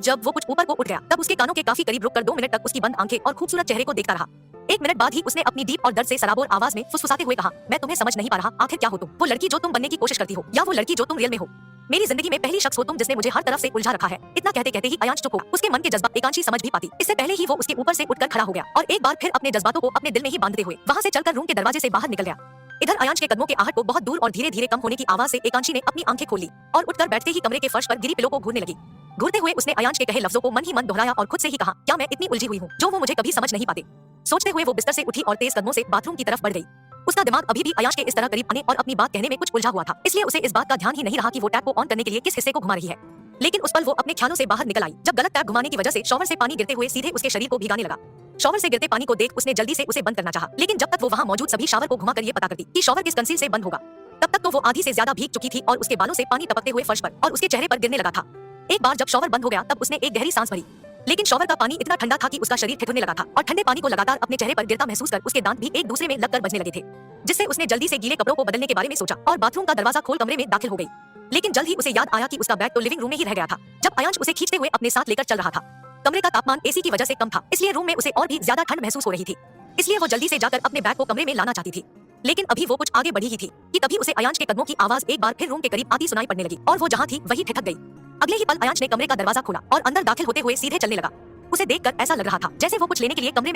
जब वो कुछ ऊपर को उठ गया तब उसके कानों के काफी करीब रुककर 2 मिनट तक उसकी बंद आंखें और खूबसूरत चेहरे को देखता रहा। 1 मिनट बाद ही उसने अपनी डीप और दर्द से सराबोर आवाज में फुसफुसाते हुए कहा, मैं तुम्हें समझ नहीं पा रहा, आखिर क्या हो तुम? वो लड़की जो तुम बनने की कोशिश करती हो या वो लड़की जो तुम रियल में हो? मेरी जिंदगी में पहली शख्स हो तुम जिसने मुझे हर तरफ से उलझा रखा है। इतना कहते कहते ही अयांश चुप हो। उसके मन के जज्बात एकांशी समझ भी पाती। इससे पहले ही वो उसके ऊपर से उठकर खड़ा हो गया और एक बार फिर अपने जज्बातों को अपने दिल में ही बांधते हुए वहां से चलकर रूम के दरवाजे से बाहर निकल गया। इधर अयांश के कदमों के आहट को बहुत दूर और धीरे धीरे कम होने की आवाज से एकांशी ने अपनी आंखें खोली और उठकर बैठते ही कमरे के फर्श पर गिरी पिलो को घूरने लगी। घूरते हुए उसने अयांश के कहे लफ्जों को मन ही मन दोहराया और खुद से ही कहा, क्या मैं इतनी उलझी हुई हूँ जो वो मुझे कभी समझ नहीं पाते? सोचते हुए वो बिस्तर से उठी और तेज कदमों से बाथरूम की तरफ बढ़ गई। उसका दिमाग अभी भी अयांश के इस तरह करीब आने और अपनी बात कहने में कुछ उलझा हुआ था, इसलिए उसे इस बात का ध्यान ही नहीं रहा कि वो टैप को ऑन करने के लिए किस हिस्से को घुमा रही है। लेकिन उस पल वो अपने ख्यालों से बाहर निकल आई जब गलत टैप घुमाने की वजह से शॉवर से पानी गिरते हुए सीधे उसके शरीर को भिगाने लगा। शॉवर से गिरते पानी को देख उसने जल्दी से उसे बंद करना चाहा, लेकिन जब तक वो वहां मौजूद सभी शॉवर को घुमाकर ये पता करती कि शॉवर किस कंसील से बंद होगा, तब तक तो वो आधी से ज्यादा भीग चुकी थी और उसके बालों से पानी टपकते हुए फर्श पर और उसके चेहरे पर गिरने लगा था। एक बार जब शॉवर बंद हो गया तब उसने एक गहरी सांस भरी, लेकिन शॉवर का पानी इतना ठंडा था कि उसका शरीर ठिठुरने लगा था और ठंडे पानी को लगातार अपने चेहरे पर गिरता महसूस कर उसके दांत भी एक दूसरे में लगकर बजने लगे थे, जिससे उसने जल्दी से गीले कपड़ों को बदलने के बारे में सोचा और बाथरूम का दरवाजा खोल कमरे में दाखिल हो गई। लेकिन जल्द ही उसे याद आया कि उसका बैग तो लिविंग रूम में ही रह गया था जब अयांश उसे खींचते हुए अपने साथ लेकर चल रहा था। कमरे का तापमान एसी की वजह से कम था, इसलिए रूम में उसे और भी ज्यादा ठंड महसूस हो रही थी, इसलिए वो जल्दी से जाकर अपने बैग को कमरे में लाना चाहती थी। लेकिन अभी वो कुछ आगे बढ़ी ही थी कि तभी उसे अयांश के कदमों की आवाज एक बार फिर रूम के करीब आती सुनाई पड़ने लगी और वो जहाँ थी वही ठिठक गई। अगले ही पल अयांश ने कमरे का दरवाजा खोला और अंदर दाखिल होते हुए सीधे चलने लगा। उसे देखकर ऐसा लग रहा था जैसे वो कुछ लेने के लिए कमरे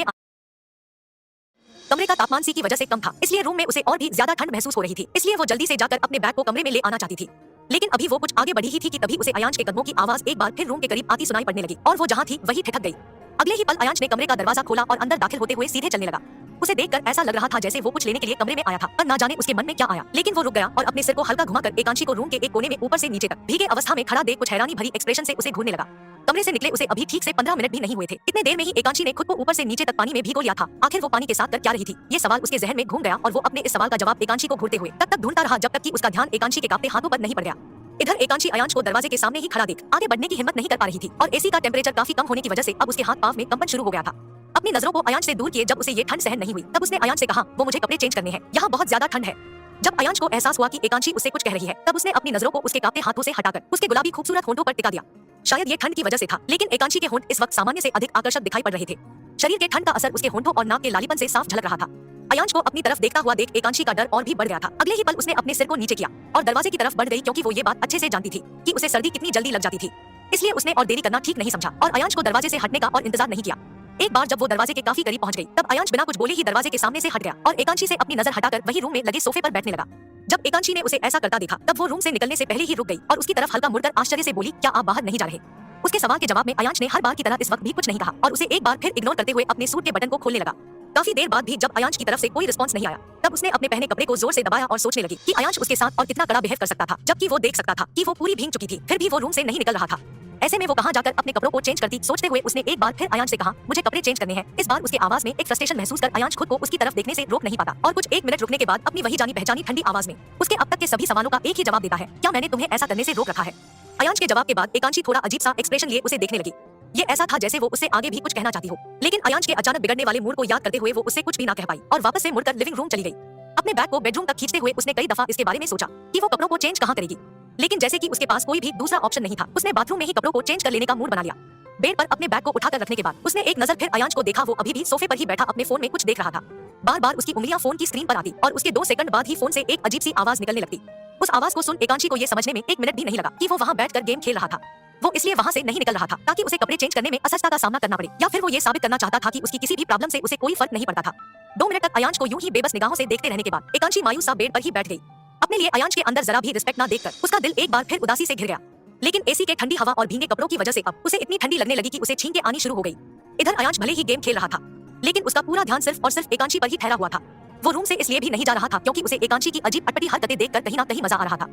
का तापमान सी की वजह से कम था, इसलिए रूम में उसे और भी ज्यादा ठंड महसूस हो रही थी, इसलिए वो जल्दी से जाकर अपने बैग को कमरे में ले आना चाहती थी। लेकिन अभी वो कुछ आगे बढ़ी ही थी कि तभी उसे अयांश के कदमों की आवाज एक बार फिर रूम के करीब आती सुनाई पड़ने लगी और वो जहाँ थी वही ठिठक गई। अगले ही पल अयांश ने कमरे का दरवाजा खोला और अंदर दाखिल होते हुए सीधे चलने लगा। उसे देखकर ऐसा लग रहा था जैसे वो कुछ लेने के लिए कमरे में आया था, पर ना जाने उसके मन में क्या आया, लेकिन वो रुक गया और अपने सिर को हल्का घुमाकर एकांशी को रूम के एक कोने में ऊपर से नीचे तक भीगे अवस्था में खड़ा देख कुछ हैरानी भरी एक्सप्रेशन से उसे घूरने लगा। कमरे से निकले उसे अभी ठीक से 15 मिनट भी नहीं हुए थे, इतने देर में ही एकांशी ने खुद को ऊपर से नीचे तक पानी में भिगो लिया था। आखिर वो पानी के साथ कर क्या रही थी, ये सवाल उसके जहन में घूम गया और वो अपने इस सवाल का जवाब एकांशी को घूरते हुए तब तक ढूंढता रहा जब तक कि उसका ध्यान एकांशी के कांपते हाथों पर नहीं पड़ गया। इधर एकांशी अयांश को दरवाजे के सामने ही खड़ा देख आगे बढ़ने की हिम्मत नहीं कर पा रही थी और एसी का टेम्परेचर काफी कम होने की वजह से अब उसके हाथ पांव में कंपन शुरू हो गया था। अपनी नजरों को अयांश से दूर किए जब उसे ये ठंड सहन नहीं हुई तब उसने अयांश से कहा, वो मुझे कपड़े चेंज करने हैं, यहाँ बहुत ज्यादा ठंड है। जब अयांश को एहसास हुआ कि एकांशी उससे कुछ कह रही है तब उसने अपनी नजरों को उसके कांपते हाथों से हटाकर उसके गुलाबी खूबसूरत होंठों पर टिका दिया। शायद ये ठंड की वजह से था, लेकिन एकांशी के होंठ इस वक्त सामान्य से अधिक आकर्षक दिखाई पड़ रहे थे। शरीर के ठंड का असर उसके होंठों और नाक के लालीपन से साफ झलक रहा था। अयांश को अपनी तरफ देखता हुआ देख एकांशी का डर और भी बढ़ गया था। अगले ही पल उसने अपने सिर को नीचे किया और दरवाजे की तरफ बढ़ गई, क्योंकि वो ये बात अच्छे से जानती थी कि उसे सर्दी कितनी जल्दी लग जाती थी, इसलिए उसने और देरी करना ठीक नहीं समझा और अयांश को दरवाजे से हटने का और इंतजार नहीं किया। एक बार जब वो दरवाजे के काफी करीब पहुंच गई तब अयांश बिना कुछ बोले ही दरवाजे के सामने से हट गया और एकांशी से अपनी नजर हटाकर वही रूम में लगे सोफे पर बैठने लगा। जब एकांशी ने उसे ऐसा करता देखा तब वो रूम से निकलने से पहले ही रुक गई और उसकी तरफ हल्का मुड़कर आश्चर्य से बोली, क्या आप बाहर नहीं जा रहे? उसके सवाल के जवाब में अयांश ने हर बार की तरह इस वक्त भी कुछ नहीं कहा और उसे एक बार फिर इग्नोर करते हुए अपने सूट के बटन को खोलने लगा। काफी देर बाद भी जब अयांश की तरफ से कोई रिस्पांस नहीं आया तब उसने अपने पहने कपड़े को जोर से दबाया और सोचने लगी कि अयांश उसके साथ और कितना कड़ा बिहेव कर सकता था, जबकि वो देख सकता था कि वो पूरी भीग चुकी थी, फिर भी वो रूम से नहीं निकल रहा था। ऐसे में वो कहां जाकर अपने कपड़ों को चेंज करती, सोचते हुए उसने एक बार फिर अयांश से कहा, मुझे कपड़े चेंज करने हैं। इस बार उसके आवाज में एक फ्रस्ट्रेशन महसूस कर अयांश खुद को उसकी तरफ देखने से रोक नहीं पाता और कुछ 1 मिनट रुकने के बाद अपनी वही जानी पहचानी ठंडी आवाज में उसके अब तक के सभी सवालों का एक ही जवाब देता है, क्या मैंने तुम्हें ऐसा करने से रोक रखा है? अयांश के जवाब के बाद एकांशी थोड़ा अजीब सा एक्सप्रेशन लिए उसे देखने लगी। ये ऐसा था जैसे वो उससे आगे भी कुछ कहना चाहती हो, लेकिन अयांश के अचानक बिगड़ने वाले मूड को याद करते हुए वो उससे कुछ भी ना कह पाई और वापस से मुड़कर लिविंग रूम चली गई। अपने बैग को बेडरूम तक खींचते हुए उसने कई दफा इसके बारे में सोचा कि वो कपड़ों को चेंज कहाँ करेगी, लेकिन जैसे कि उसके पास कोई भी दूसरा ऑप्शन नहीं था, उसने बाथरूम में ही कपड़ों को चेंज कर लेने का मूड बना लिया। बेड पर अपने बैग को उठाकर रखने के बाद उसने एक नजर फिर अयांश को देखा। वो अभी भी सोफे पर ही बैठा अपने फोन में कुछ देख रहा था। बार बार उसकी उंगलियां फोन की स्क्रीन पर आती और उसके 2 सेकंड बाद ही फोन से एक अजीब सी आवाज निकलने लगती। उस आवाज को सुन एकांशी को ये समझने में 1 मिनट भी नहीं लगा कि वो वहाँ बैठकर गेम खेल रहा था। वो इसलिए वहाँ से नहीं निकल रहा था ताकि उसे कपड़े चेंज करने में असहजता का सामना करना पड़े, या फिर वो ये साबित करना चाहता था कि उसकी किसी भी प्रॉब्लम से उसे कोई फर्क नहीं पड़ता था। 2 मिनट तक अयांश को यूं ही बेबस निगाहों से देखते रहने के बाद एकांशी मायूस सा बेड पर ही बैठ गई। अपने लिए अयांश के अंदर जरा भी रिस्पेक्ट ना देखकर उसका दिल एक बार फिर उदासी से घिर गया। लेकिन एसी के ठंडी हवा और भीगे कपड़ों की वजह से अब उसे इतनी ठंडी लगने लगी कि उसे छींके आनी शुरू हो गई। इधर अयांश भले ही गेम खेल रहा था, लेकिन उसका पूरा ध्यान सिर्फ और सिर्फ एकांशी पर ही ठहरा हुआ था। वो रूम से इसलिए भी नहीं जा रहा था क्योंकि उसे एकांशी की अजीब अटपटी हरकतें देखकर कहीं ना कहीं मजा आ रहा था।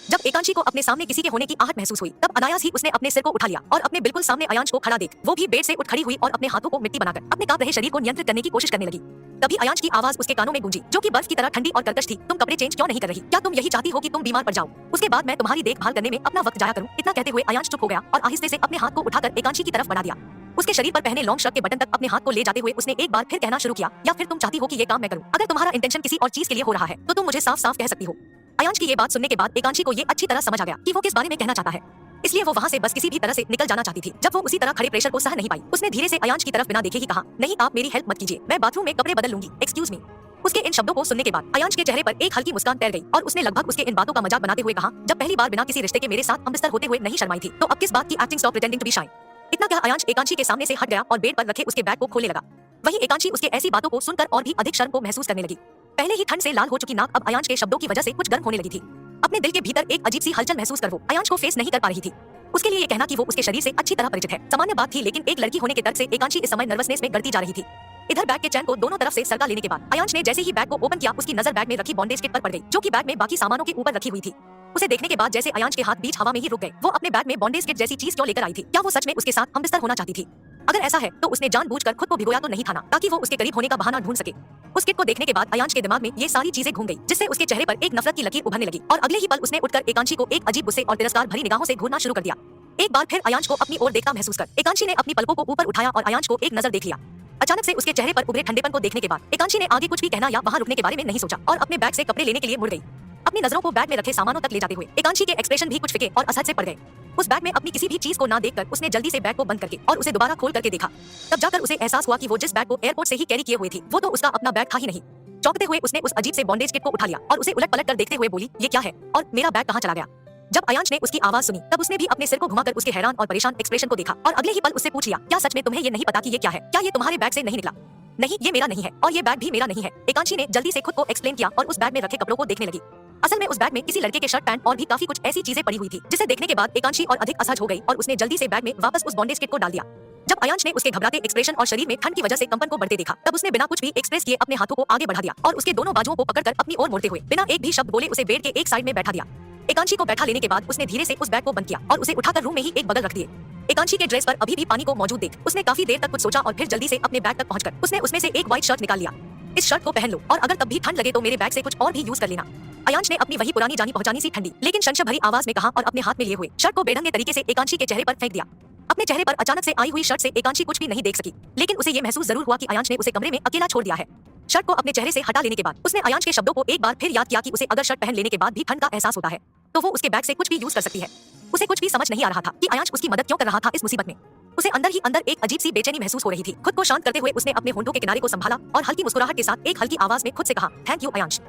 जब एकांशी को अपने सामने किसी के होने की आहट महसूस हुई तब अनायास ही उसने अपने सिर को उठा लिया और अपने बिल्कुल सामने अयांश को खड़ा देख वो भी बेड से उठ खड़ी हुई और अपने हाथों को मिट्टी बनाकर अपने कांप रहे शरीर को नियंत्रित करने की कोशिश करने लगी। तभी अयांश की आवाज उसके कानों में गूंजी, जो कि बर्फ की तरह ठंडी और कर्कश थी, तुम कपड़े चेंज क्यों नहीं कर रही? क्या तुम यही चाहती हो कि तुम बीमार पड़ जाओ? उसके बाद मैं तुम्हारी देखभाल करने में अपना वक्त जाया करूं? इतना कहते हुए अयांश चुप हो गया और आहिस्ते से अपने हाथ को उठाकर एकांशी की तरफ बढ़ा दिया। उसके शरीर पर पहने लॉन्ग शर्ट के बटन तक अपने हाथ को ले जाते हुए उसने एक बार फिर कहना शुरू किया, या फिर तुम चाहती हो कि ये काम मैं करूं? अगर तुम्हारा इंटेंशन किसी और चीज के लिए हो रहा है तो तुम मुझे साफ साफ कह सकती हो। अयांश की ये बात सुनने के बाद एकांशी को ये अच्छी तरह समझ आ गया कि वो किस बारे में कहना चाहता है। इसलिए वो वहाँ से बस किसी भी तरह से निकल जाना चाहती थी। जब वो उसी तरह खड़े प्रेशर को सह नहीं पाई, उसने धीरे से अयांश की तरफ बिना देखे ही कहा, नहीं आप मेरी हेल्प मत कीजिए, मैं बाथरूम में कपड़े बदल लूंगी, एक्सक्यूज मी। उसके इन शब्दों को सुनने के बाद अयांश के चेहरे पर एक हल्की मुस्कान तैर गई और उसने लगभग उसके इन बातों का मजाक बनाते हुए कहा, जब पहली बार बिना किसी रिश्ते के मेरे साथ हमबिस्तर होते हुए नहीं शर्माई थी, तो अब किस बात की acting, stop pretending to be shy. इतना क्या अयांश एकांशी के सामने से हट गया और बेड पर रखे उसके बैग को खोलने लगा। वहीं एकांशी उसके ऐसी बातों को सुनकर और भी अधिक शर्म को महसूस करने लगी। पहले ही ठंड से लाल हो चुकी नाक अब अयांश के शब्दों की वजह से कुछ गर्म होने लगी थी। अपने दिल के भीतर एक अजीब सी हलचल महसूस कर वो अयांश को फेस नहीं कर पा रही थी। उसके लिए ये कहना कि वो उसके शरीर से अच्छी तरह परिचित है सामान्य बात थी, लेकिन एक लड़की होने के तर्क से एकांशी इस समय नर्वसनेस में गड़ती जा रही थी। इधर बैग के चैन को दोनों तरफ से सरका लेने के बाद अयांश ने जैसे ही बैग को ओपन किया, उसकी नजर बैग में रखी बॉन्डेज किट पर पड़ गई, जो कि बैग में बाकी सामानों के ऊपर रखी हुई थी। उसे देखने के बाद जैसे अयांश के हाथ बीच हवा में ही रुक गए। वो अपने बैग में बॉन्डेज किट जैसी चीज क्यों लेकर आई थी? क्या वो सच में उसके साथ हमबिस्तर होना चाहती थी? अगर ऐसा है तो उसने जानबूझकर खुद को भिगोया तो नहीं था ना, ताकि वो उसके करीब होने का बहाना ढूंढ सके। उस किट को देखने के बाद अयांश के दिमाग में ये सारी चीजें घूम गई, जिससे उसके चेहरे पर एक नफरत की लकीर उभरने लगी और अगले ही पल उसने उठकर एकांशी को एक अजीब गुस्से और तिरस्कार भरी निगाहों से घूरना शुरू कर दिया। एक बार फिर अयांश को अपनी ओर देखता महसूस कर एकांशी ने अपनी पलकों को ऊपर उठाया और अयांश को एक नजर देख लिया। अचानक से उसके चेहरे पर उभरे ठंडेपन को देखने के बाद एकांशी ने आगे कुछ भी कहना या वहां रुकने के बारे में नहीं सोचा और अपने बैग से कपड़े लेने के लिए मुड़ गई। अपनी नजरों को बैग में रखे सामानों तक ले जाते हुए एकांशी के एक्सप्रेशन भी कुछ फिके और असहज से पड़ गए। उस बैग में अपनी किसी भी चीज को ना देखकर उसने जल्दी से बैग को बंद करके और उसे दोबारा खोल करके देखा। तब जाकर उसे एहसास हुआ कि वो जिस बैग को एयरपोर्ट से ही कैरी किए हुए थी, वो तो उसका अपना बैग था ही नहीं। चौंकते हुए उसने उस अजीब से बॉन्डेज किट को उठा लिया और उसे उलट पलट कर देखते हुए बोली, ये क्या है और मेरा बैग कहाँ चला गया? जब अयांश ने उसकी आवाज सुनी तब उसने भी अपने सिर को घुमाकर उसके हैरान और परेशान एक्सप्रेशन को देखा और अगले ही पल उससे पूछ लिया, क्या सच में तुम्हें ये नहीं पता कि ये क्या है? क्या ये तुम्हारे बैग से नहीं निकला? नहीं, ये मेरा नहीं है और ये बैग भी मेरा नहीं है। एकांशी ने जल्दी से खुद को एक्सप्लेन किया और उस बैग में रखे कपड़ों को देखने लगी। असल में उस बैग में किसी लड़के के शर्ट, पैंट और भी काफी कुछ ऐसी चीजें पड़ी हुई थी, जिसे देखने के बाद एकांशी और अधिक असहज हो गई और उसने जल्दी से बैग में वापस उस बॉन्डेज किट को डाल दिया। जब अयांश ने उसके घबराते एक्सप्रेशन और शरीर में ठंड की वजह से कंपन को बढ़ते देखा, तब उसने बिना कुछ भी एक्सप्रेस किए अपने हाथों को आगे बढ़ा दिया और उसके दोनों बाजुओं को पकड़कर अपनी ओर मोड़ते हुए बिना एक भी शब्द बोले उसे बेड के एक साइड में बैठा दिया। एकांशी को बैठा लेने के बाद उसने धीरे से उस बैग को बंद किया और उसे उठाकर रूम में ही एक बगल रख दिए। एकांशी के ड्रेस पर अभी भी पानी को मौजूद देख उसने काफी देर तक कुछ सोचा और फिर जल्दी से अपने बैग तक पहुंचकर उसने उसमें से एक व्हाइट शर्ट निकाल लिया। इस शर्ट को पहन लो और अगर तब भी ठंड लगे तो मेरे बैग से कुछ और भी यूज कर लेना। अयांश ने अपनी वही पुरानी जानी पहचानी सी ठंडी लेकिन शंश भरी आवाज में कहा और अपने हाथ में लिए हुए शर्ट को बेढंगे तरीके से एकांशी के चेहरे पर फेंक दिया। अपने चेहरे पर अचानक से आई हुई शर्ट से एकांशी कुछ भी नहीं देख सकी, लेकिन उसे ये महसूस जरूर हुआ कि अयांश ने उसे कमरे में अकेला छोड़ दिया है। शर्ट को अपने चेहरे से हटा लेने के बाद उसने अयांश के शब्दों को एक बार फिर याद किया कि उसे अगर शर्ट पहन लेने के बाद भी ठंड का एहसास होता है तो वो उसके बैग से कुछ भी यूज कर सकती है। उसे कुछ भी समझ नहीं आ रहा था कि अयांश उसकी मदद क्यों कर रहा था इस मुसीबत में। उसे अंदर ही अंदर एक अजीब सी बेचैनी महसूस हो रही थी। खुद को शांत करते हुए उसने अपने होंठों के किनारे को संभाला और हल्की मुस्कुराहट के साथ एक हल्की आवाज में खुद से कहा, थैंक यू अयांश।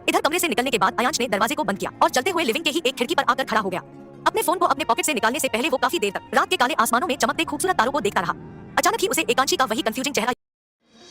इधर कमरे से निकलने के बाद अयांश ने दरवाजे को बंद किया और चलते हुए लिविंग के ही एक खिड़की पर आकर खड़ा हो गया। अपने फोन को अपने पॉकेट से निकालने से पहले वो काफी देर तक रात के काले आसमानों में चमकते खूबसूरत तारों को देखता रहा। अचानक ही उसे एकांशी का वही कंफ्यूजिंग चेहरा।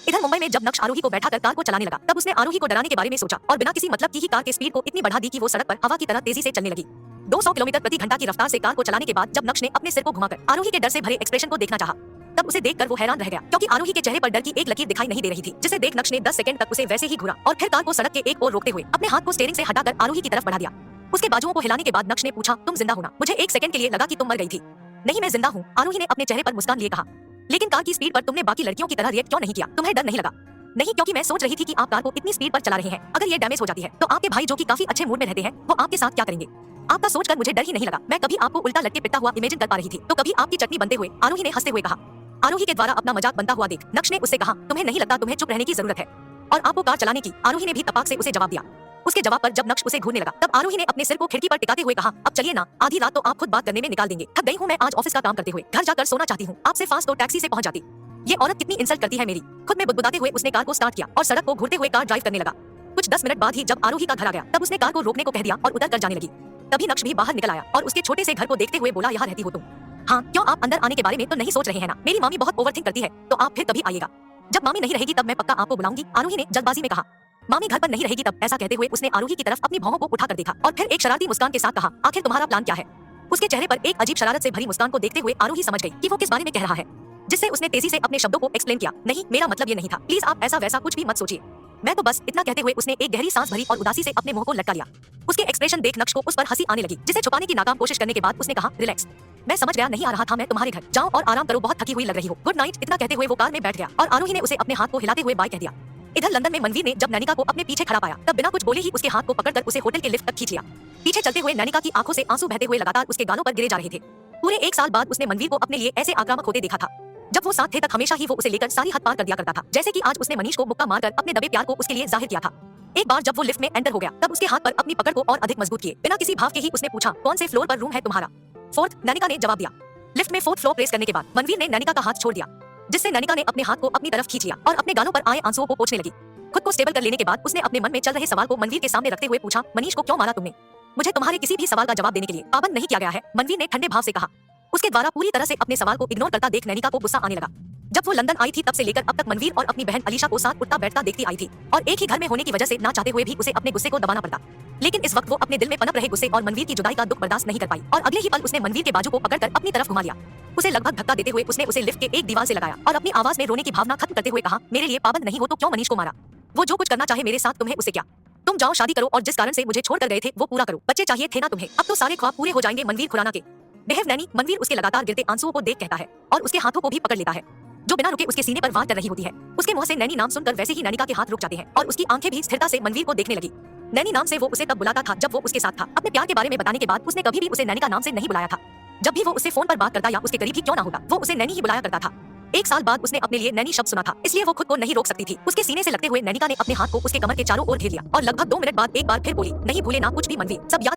इधर मुंबई में जब नक्श आरोही को बैठाकर कार को चलाने लगा तब उसने आरोही को डराने के बारे में सोचा और बिना किसी मतलब की ही कार के स्पीड को इतनी बढ़ा दी कि वो सड़क पर हवा की तरह तेजी से चलने लगी। 200 किलोमीटर प्रति घंटा की रफ्तार से कार को चलाने के बाद जब नक्श ने अपने सिर को घुमाकर आरोही के डर से भरे एक्सप्रेशन को देखना चाहा, तब उसे देखकर वो हैरान रह गया क्योंकि आरोही के चेहरे पर डर की एक लकीर दिखाई नहीं दे रही थी, जिसे देख नक्श ने 10 सेकंड तक उसे वैसे ही घूरा और फिर कार को सड़क के एक ओर रोकते हुए अपने हाथ को स्टीयरिंग से हटाकर आरोही की तरफ बढ़ा दिया। उसके बाजुओं को हिलाने के बाद नक्श ने पूछा, तुम जिंदा हो ना? मुझे एक सेकंड के लिए लगा कि तुम मर गई थी। नहीं, मैं जिंदा हूँ, आरोही ने अपने चेहरे पर मुस्कान लिए कहा। लेकिन कार की स्पीड पर तुमने बाकी लड़कियों की तरह रिएक्ट क्यों नहीं किया? तुम्हें डर नहीं लगा? नहीं, क्योंकि मैं सोच रही थी कि आप कार को इतनी स्पीड पर चला रहे हैं, अगर ये डैमेज हो जाती है तो आपके भाई जो कि काफी अच्छे मूड में रहते हैं वो आपके साथ क्या करेंगे? आपका सोचकर मुझे डर ही नहीं लगा। मैं कभी आपको उल्टा लटके पिटता हुआ इमेजिन कर पा रही थी तो कभी आपकी चटनी बनते हुए, आरोही ने हंसते हुए कहा। आरोही के द्वारा अपना मजाक बनता हुआ देख नक्श ने उससे कहा, तुम्हें नहीं लगता तुम्हें चुप रहने की जरूरत है और आपको कार चलाने की? आरोही ने भी तपाक से उसे जवाब दिया। उसके जवाब पर जब नक्श उसे घूरने लगा तब आरोही ने अपने सिर को खिड़की पर टिकाते हुए कहा, अब चलिए ना, आधी रात तो आप खुद बात करने में निकाल देंगे। थक गई हूँ मैं आज ऑफिस का काम करते हुए, घर जाकर सोना चाहती हूँ। आपसे फास्ट तो टैक्सी से पहुंच जाती। ये औरत कितनी इंसल्ट करती है मेरी। खुद में बुदबुदाते हुए उसने कार को स्टार्ट किया और सड़क को घूरते हुए कार ड्राइव करने लगा। कुछ 10 मिनट बाद ही जब आरोही का घर आ गया तब उसने कार को रोकने को कह दिया और उतर कर जाने लगी। तभी नक्श भी बाहर निकल आया और उसके छोटे से घर को देखते हुए बोला, यहाँ रहती हो तुम? हाँ, क्यों आप अंदर आने के बारे में तो नहीं सोच रहे हैं ना? मेरी मामी बहुत ओवरथिंक करती है तो आप फिर कभी आइएगा। जब मामी नहीं रहेगी तब मैं पक्का आपको बुलाऊंगी, आरोही ने जल्दबाजी में कहा। मामी घर पर नहीं रहेगी तब? ऐसा कहते हुए उसने आरोही की तरफ अपनी भौहों को उठाकर देखा और फिर एक शरारती मुस्कान के साथ कहा, आखिर तुम्हारा प्लान क्या है? उसके चेहरे पर एक अजीब शरारत से भरी मुस्कान को देखते हुए आरोही समझ गई कि वो किस बारे में कह रहा है, जिससे उसने तेजी से अपने शब्दों को एक्सप्लेन किया। नहीं, मेरा मतलब ये नहीं था, प्लीज आप ऐसा वैसा कुछ भी मत सोचिए, मैं तो बस इतना कहते हुए उसने एक गहरी सांस भरी और उदासी से अपने मुंह को लटका लिया। उसके एक्सप्रेशन देख नक्श को उस पर हंसी आने लगी, जिसे छुपाने की नाकाम कोशिश करने के बाद उसने कहा, रिलैक्स, मैं समझ गया, नहीं आ रहा था मैं तुम्हारे घर, जाओ और आराम करो, बहुत थकी हुई लग रही हो, गुड नाइट। इतना कहते हुए वो कार में बैठ गया और आरोही ने उसे अपने हाथ को हिलाते हुए बाय कह दिया। इधर लंदन में मनवीर ने जब नैनिका को अपने पीछे खड़ा पाया तब बिना कुछ बोले ही उसके हाथ को पकड़कर उसे होटल के लिफ्ट तक खींच लिया। पीछे चलते हुए नैनिका की आंखों से आंसू बहते हुए लगातार उसके गालों पर गिरे जा रहे थे। पूरे 1 साल बाद उसने मनवीर को अपने लिए ऐसे आक्रामक होते देखा था। जब वो साथ थे तक हमेशा ही वो उसे लेकर सारी हद पार कर दिया करता था, जैसे कि आज उसने मनीष को मुक्का मारकर अपने दबे प्यार को उसके लिए जाहिर किया था। एक बार जब वो लिफ्ट में एंटर हो गया तब उसके हाथ पर अपनी पकड़ को और अधिक मजबूत किए बिना किसी भाव के ही उसने पूछा, कौन से फ्लोर पर रूम है तुम्हारा? फोर्थ, नैनिका ने जवाब दिया। लिफ्ट में फोर्थ फ्लोर प्रेस करने के बाद मनवीर ने नैनिका का हाथ छोड़ दिया, जिससे नैनिका ने अपने हाथ को अपनी तरफ खींच लिया और अपने गालों पर आए आंसुओं को पोंछने लगी। खुद को स्टेबल कर लेने के बाद उसने अपने मन में चल रहे सवाल को मनवीर के सामने रखते हुए पूछा, मनीष को क्यों मारा तुमने? मुझे तुम्हारे किसी भी सवाल का जवाब देने के लिए पाबंद नहीं किया गया है, मनवीर ने ठंडे भाव से कहा। उसके द्वारा पूरी तरह से अपने सवाल को इग्नोर करता देख नैनिका को गुस्सा आने लगा। जब वो लंदन आई थी तब से लेकर अब तक मनवीर और अपनी बहन अलीशा को साथ उठता बैठता देखती आई थी और एक ही घर में होने की वजह से ना चाहते हुए भी उसे अपने गुस्से को दबाना पड़ता। लेकिन इस वक्त वो अपने दिल में पनप रहे गुस्से और मनवीर की जुदाई का दुख बर्दाश्त नहीं कर पाई और अगले ही पल उसने मनवीर के बाजू को पकड़कर अपनी तरफ घुमा लिया। उसे लगभग धक्का देते हुए उसने उसे लिफ्ट के एक दीवार से लगाया और अपनी आवाज में रोने की भावना खत्म करते हुए कहा, मेरे लिए पाबंद नहीं हो तो क्यों मनीष को मारा? वो जो कुछ करना चाहे मेरे साथ तुम्हें उसे क्या? तुम जाओ शादी करो और जिस कारण से मुझे छोड़कर गए थे वो पूरा करो। बच्चे चाहिए थे ना तुम्हें, अब तो सारे ख्वाब पूरे हो जाएंगे मनवीर खुराना के। बेहव नैनी, मनवीर उसके लगातार गिरते आंसुओं को देख कहता है और उसके हाथों को भी पकड़ लेता है जो बिना रुके उसके सीने पर वार कर रही होती है। उसके मुंह से नैनी नाम सुनकर वैसे ही नैनिका के हाथ रुक जाते हैं और उसकी आंखें भी स्थिरता से मनवीर को देखने लगी। नैनी नाम से वो उसे तब बुलाता था जब वो उसके साथ था। अपने प्यार के बारे में बताने के बाद उसने कभी भी उसे नैनिका नाम से नहीं बुलाया था। जब भी वो उससे फोन पर बात करता या उसके करीब ही क्यों ना होता, वो उसे नैनी ही बुलाया करता था। एक साल बाद उसने अपने लिए नैनी शब्द सुना था, इसलिए वो खुद को नहीं रोक सकती थी। उसके सीने से लगते हुए नैनिका ने अपने हाथ को उसके कमर के चारों ओर घेर लिया और लगभग 2 मिनट बाद एक बार फिर बोली, नहीं भूले ना कुछ भी मनवीर, सब याद।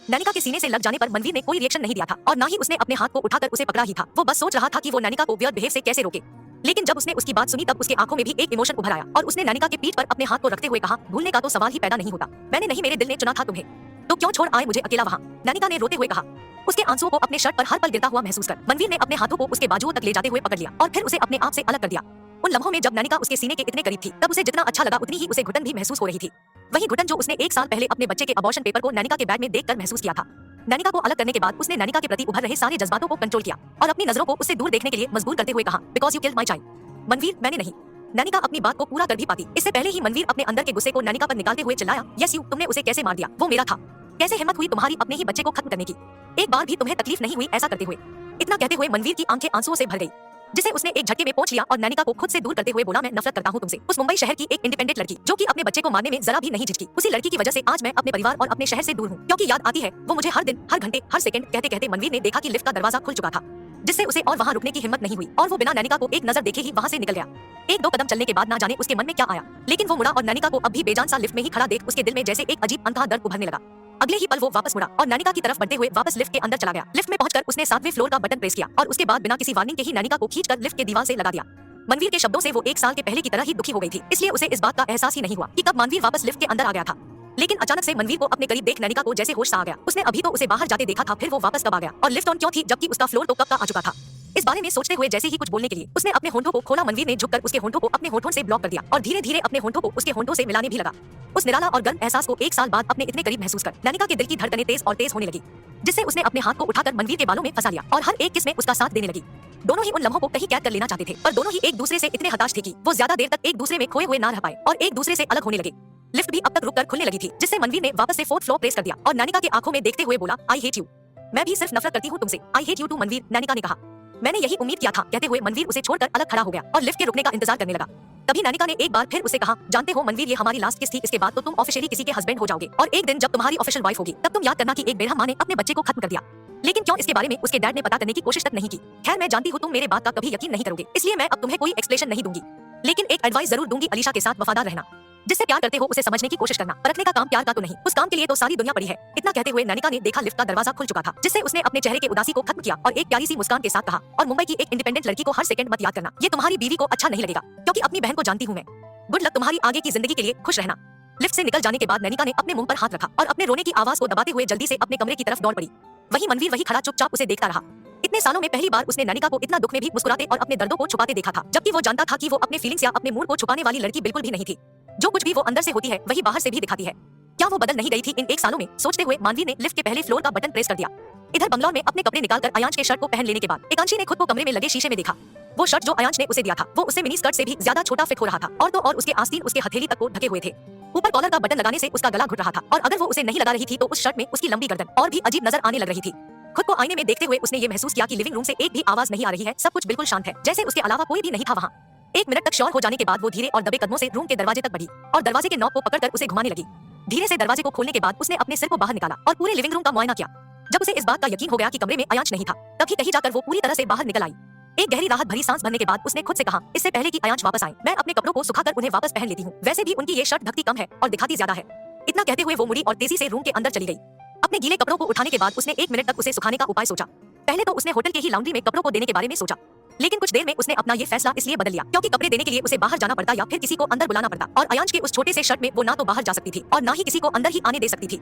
नैनिका के सीने से लग जाने पर मनवीर ने कोई रिएक्शन नहीं दिया था और ना ही उसने अपने हाथ को उठाकर उसे पकड़ा ही था। वो बस सोच रहा था कि वो नैनिका को वियर्ड बिहेव से कैसे रोके। लेकिन जब उसने उसकी बात सुनी तब उसके आंखों में भी एक इमोशन उभर आया और उसने नैनिका के पीठ पर अपने हाथ को रखते हुए कहा, भूलने का तो सवाल ही पैदा नहीं होता। मैंने नहीं, मेरे दिल ने चुना था तुम्हें, तो क्यों छोड़ आए मुझे अकेला वहाँ? नैनिका ने रोते हुए कहा। उसके आंसुओं को अपने शर्ट पर हर पल गिरता हुआ महसूस कर मनवीर ने अपने हाथों को उसके बाजुओं तक ले जाते हुए पकड़ लिया और फिर उसे अपने आप से अलग कर दिया। उन लम्हों में जब नैनिका उसके सीने के इतने करीब थी तब उसे जितना अच्छा लगा उतनी ही उसे घुटन भी महसूस हो रही थी। वही घुटन जो उसने 1 साल पहले अपने बच्चे के अबॉर्शन पेपर को नैनिका के बैग में देखकर महसूस किया था। नैनिका को अलग करने के बाद उसने नैनिका के प्रति उभर रहे सारे जज्बातों को कंट्रोल किया और अपनी नजरों को उससे दूर देखने के लिए मजबूर करते हुए कहा, because you killed my child. Manveer, मैंने नहीं। नैनिका अपनी बात को पूरा कर भी पाती इससे पहले ही मनवीर अपने अंदर के गुस्से को नैनिका पर निकालते हुए चिल्लाया, यस यू, तुमने उसे कैसे मार दिया? वो मेरा था। कैसे हिम्मत हुई तुम्हारी अपने ही बच्चे को खत्म करने की? एक बार भी तुम्हें तकलीफ नहीं हुई ऐसा करते हुए? इतना कहते हुए मनवीर की आंखें आंसुओं से भर गई, जिसे उसने एक झटके में पहुंच लिया और नैनिका को खुद से दूर करते हुए बोला, मैं नफरत करता हूं तुमसे। उस मुंबई शहर की एक इंडिपेंडेंट लड़की जो कि अपने बच्चे को मारने में जरा भी नहीं झिझकी, उसी लड़की की वजह से आज मैं अपने परिवार और अपने शहर से दूर हूं। क्योंकि याद आती है वो मुझे हर दिन, हर घंटे, हर सेकंड। कहते कहते मनवीर ने देखा कि लिफ्ट का दरवाजा खुल चुका था, जिससे उसे और वहां रुकने की हिम्मत नहीं हुई और वो बिना नैनिका को एक नजर देखे ही वहां से निकल गया। 1-2 कदम चलने के बाद ना जाने उसके मन में क्या आया, लेकिन वो मुड़ा और नैनिका को अब भी बेजान सा लिफ्ट में ही खड़ा देख उसके दिल में जैसे एक अजीब अनकहा दर्द उभरने लगा। अगले ही पल वो वापस मुड़ा और नैनिका की तरफ बढ़ते हुए वापस लिफ्ट के अंदर चला गया। लिफ्ट में पहुंचकर उसने 7वें फ्लोर का बटन प्रेस किया और उसके बाद बिना किसी वार्निंग के ही नैनिका को खींचकर लिफ्ट के दीवार से लगा दिया। मनवीर के शब्दों से वो 1 साल के पहले की तरह ही दुखी हो गई थी, इसलिए उसे इस बात का एहसास ही नहीं हुआ कि कब मनवीर वापस लिफ्ट के अंदर आ गया था। लेकिन अचानक से मनवीर को अपने करीब देख नैनिका को जैसे होश सा आ गया। उसने अभी तो उसे बाहर जाते देखा था, फिर वो वापस कब आ गया और लिफ्ट ऑन क्यों थी जबकि उसका फ्लोर तो कब का आ चुका था? इस बारे में सोचते हुए जैसे ही कुछ बोलने के लिए उसने अपने होंठों को खोला, मनवीर ने झुककर उसके होंठों को अपने होंठों से ब्लॉक कर दिया और धीरे धीरे अपने होंठों को उसके होंठों से मिलाने भी लगा। उस निराला और गर्म एहसास को 1 साल बाद अपने इतने करीब महसूस कर नैनिका के दिल की धड़कनें तेज और तेज होने लगी, जिससे उसने अपने हाथ को उठाकर मनवीर के बालों में फंसा लिया और हर एक किस में उसका साथ देने लगी। दोनों ही उन लम्हों को कहीं कैद कर लेना चाहते थे, पर दोनों ही एक दूसरे से इतने हताश थे कि वो ज्यादा देर तक एक दूसरे में खोए हुए ना रह पाए और एक दूसरे से अलग होने लगे। लिफ्ट भी अब तक रुककर खुलने लगी थी, जिससे मनवीर ने वापस से 4th फ्लोर प्रेस कर दिया और नैनिका की आंखों में देखते हुए बोला, आई हेट यू। मैं भी सिर्फ नफरत करती हूँ तुमसे। I hate you too Manveer, Nainika ने कहा। मैंने यही उम्मीद किया था। कहते हुए मनवीर उसे छोड़कर अलग खड़ा हो गया और लिफ्ट के रुकने का इंतजार करने लगा। तभी नैनिका ने एक बार फिर उसे कहा, जानते हो मनवीर, ये हमारी लास्ट किस थी। इसके बाद तो तुम ऑफिशियली किसी के हस्बैंड हो जाओगे और एक दिन जब तुम्हारी ऑफिशियल वाइफ होगी तब तुम याद करना कि एक बेरहम माँ ने अपने बच्चे को खत्म कर दिया। लेकिन क्यों, इसके बारे में उसके डैड ने पता करने की कोशिश तक नहीं की। खैर, मैं जानती हूँ तुम मेरे बात का कभी यकीन नहीं करोगे, इसलिए मैं अब तुम्हें कोई एक्सप्लेनेशन नहीं दूंगी, लेकिन एक एडवाइस जरूर दूंगी, अलीशा के साथ वफादार रहना। जिससे प्यार करते हो उसे समझने की कोशिश करना। परखने का काम प्यार का तो नहीं, उस काम के लिए तो सारी दुनिया पड़ी है। इतना कहते हुए नैनिका ने देखा लिफ्ट का दरवाजा खुल चुका था, जिससे उसने अपने चेहरे के उदासी को खत्म किया और एक प्यारी सी मुस्कान के साथ कहा, और मुंबई की एक इंडिपेंडेंट लड़की को हर सेकंड मत याद करना, ये तुम्हारी बीवी को अच्छा नहीं लगेगा, क्योंकि अपनी बहन को जानती हूँ मैं। गुड लक तुम्हारी आगे की जिंदगी के लिए, खुश रहना। लिफ्ट से निकल जाने के बाद नैनिका ने अपने मुंह पर हाथ रखा और अपने रोने की आवाज को दबाते हुए जल्दी से अपने कमरे की तरफ दौड़ पड़ी। वहीं मनवीर वही खड़ा चुपचाप उसे देखता रहा। इतने सालों में पहली बार उसने नैनिका को इतना दुख में भी मुस्कुराते और अपने दर्दों को छुपाते देखा था, जबकि वो जानता था कि वो अपने फीलिंग्स या अपने मूड को छुपाने वाली लड़की बिल्कुल भी नहीं थी। जो कुछ भी वो अंदर से होती है वही बाहर से भी दिखाती है। क्या वो बदल नहीं गई थी इन 1 सालों में? सोचते हुए मानवी ने लिफ्ट के पहले फ्लोर का बटन प्रेस कर दिया। इधर बंगलौर में अपने कपड़े निकालकर अयांश के शर्ट को पहन लेने के बाद एकांशी ने खुद को कमरे में लगे शीशे में देखा। वो शर्ट जो अयांश ने उसे दिया था वो उससे मिनी स्कर्ट से भी ज्यादा छोटा फिट हो रहा था और तो और उसके आस्तीन उसके हथेली तक को ढके हुए थे। ऊपर कॉलर का बटन लगाने से उसका गला घुट रहा था और अगर वो उसे नहीं लगा रही थी तो उस शर्ट में उसकी लंबी गर्दन और भी अजीब नजर आने लग रही थी। खुद को आईने में देखते हुए उसने ये महसूस किया कि लिविंग रूम से एक भी आवाज नहीं आ रही है, सब कुछ बिल्कुल शांत है, जैसे उसके अलावा कोई भी नहीं था वहाँ। 1 मिनट तक श्योर हो जाने के बाद वो धीरे और दबे कदमों से रूम के दरवाजे तक बढ़ी और दरवाजे के नॉब को पकड़कर उसे घुमाने लगी। धीरे से दरवाजे को खोलने के बाद उसने अपने सिर को बाहर निकाला और पूरे लिविंग रूम का मुआयना किया। जब उसे इस बात का यकीन हो गया कि कमरे में अयांश नहीं था, तभी कहीं जाकर वो पूरी तरह से बाहर निकल आई। एक गहरी राहत भरी सांस भरने के बाद उसने खुद से कहा, इससे पहले कि अयांश वापस आए मैं अपने कपड़ों को सुखाकर उन्हें वापस पहन लेती हूँ। वैसे भी उनकी ये शर्ट ढकती कम है और दिखाती ज्यादा है। इतना कहते हुए वो मुड़ी और तेजी से रूम के अंदर चली गई। अपने गीले कपड़ों को उठाने के बाद उसने 1 मिनट तक उसे सुखाने का उपाय सोचा। पहले तो उसने होटल के ही लॉन्ड्री में कपड़ों को देने के बारे में सोचा, लेकिन कुछ देर में उसने अपना ये फैसला इसलिए बदल लिया क्योंकि कपड़े देने के लिए उसे बाहर जाना पड़ता या फिर किसी को अंदर बुलाना पड़ता, और अयांश के उस छोटे से शर्ट में वो ना तो बाहर जा सकती थी और ना ही किसी को अंदर ही आने दे सकती थी।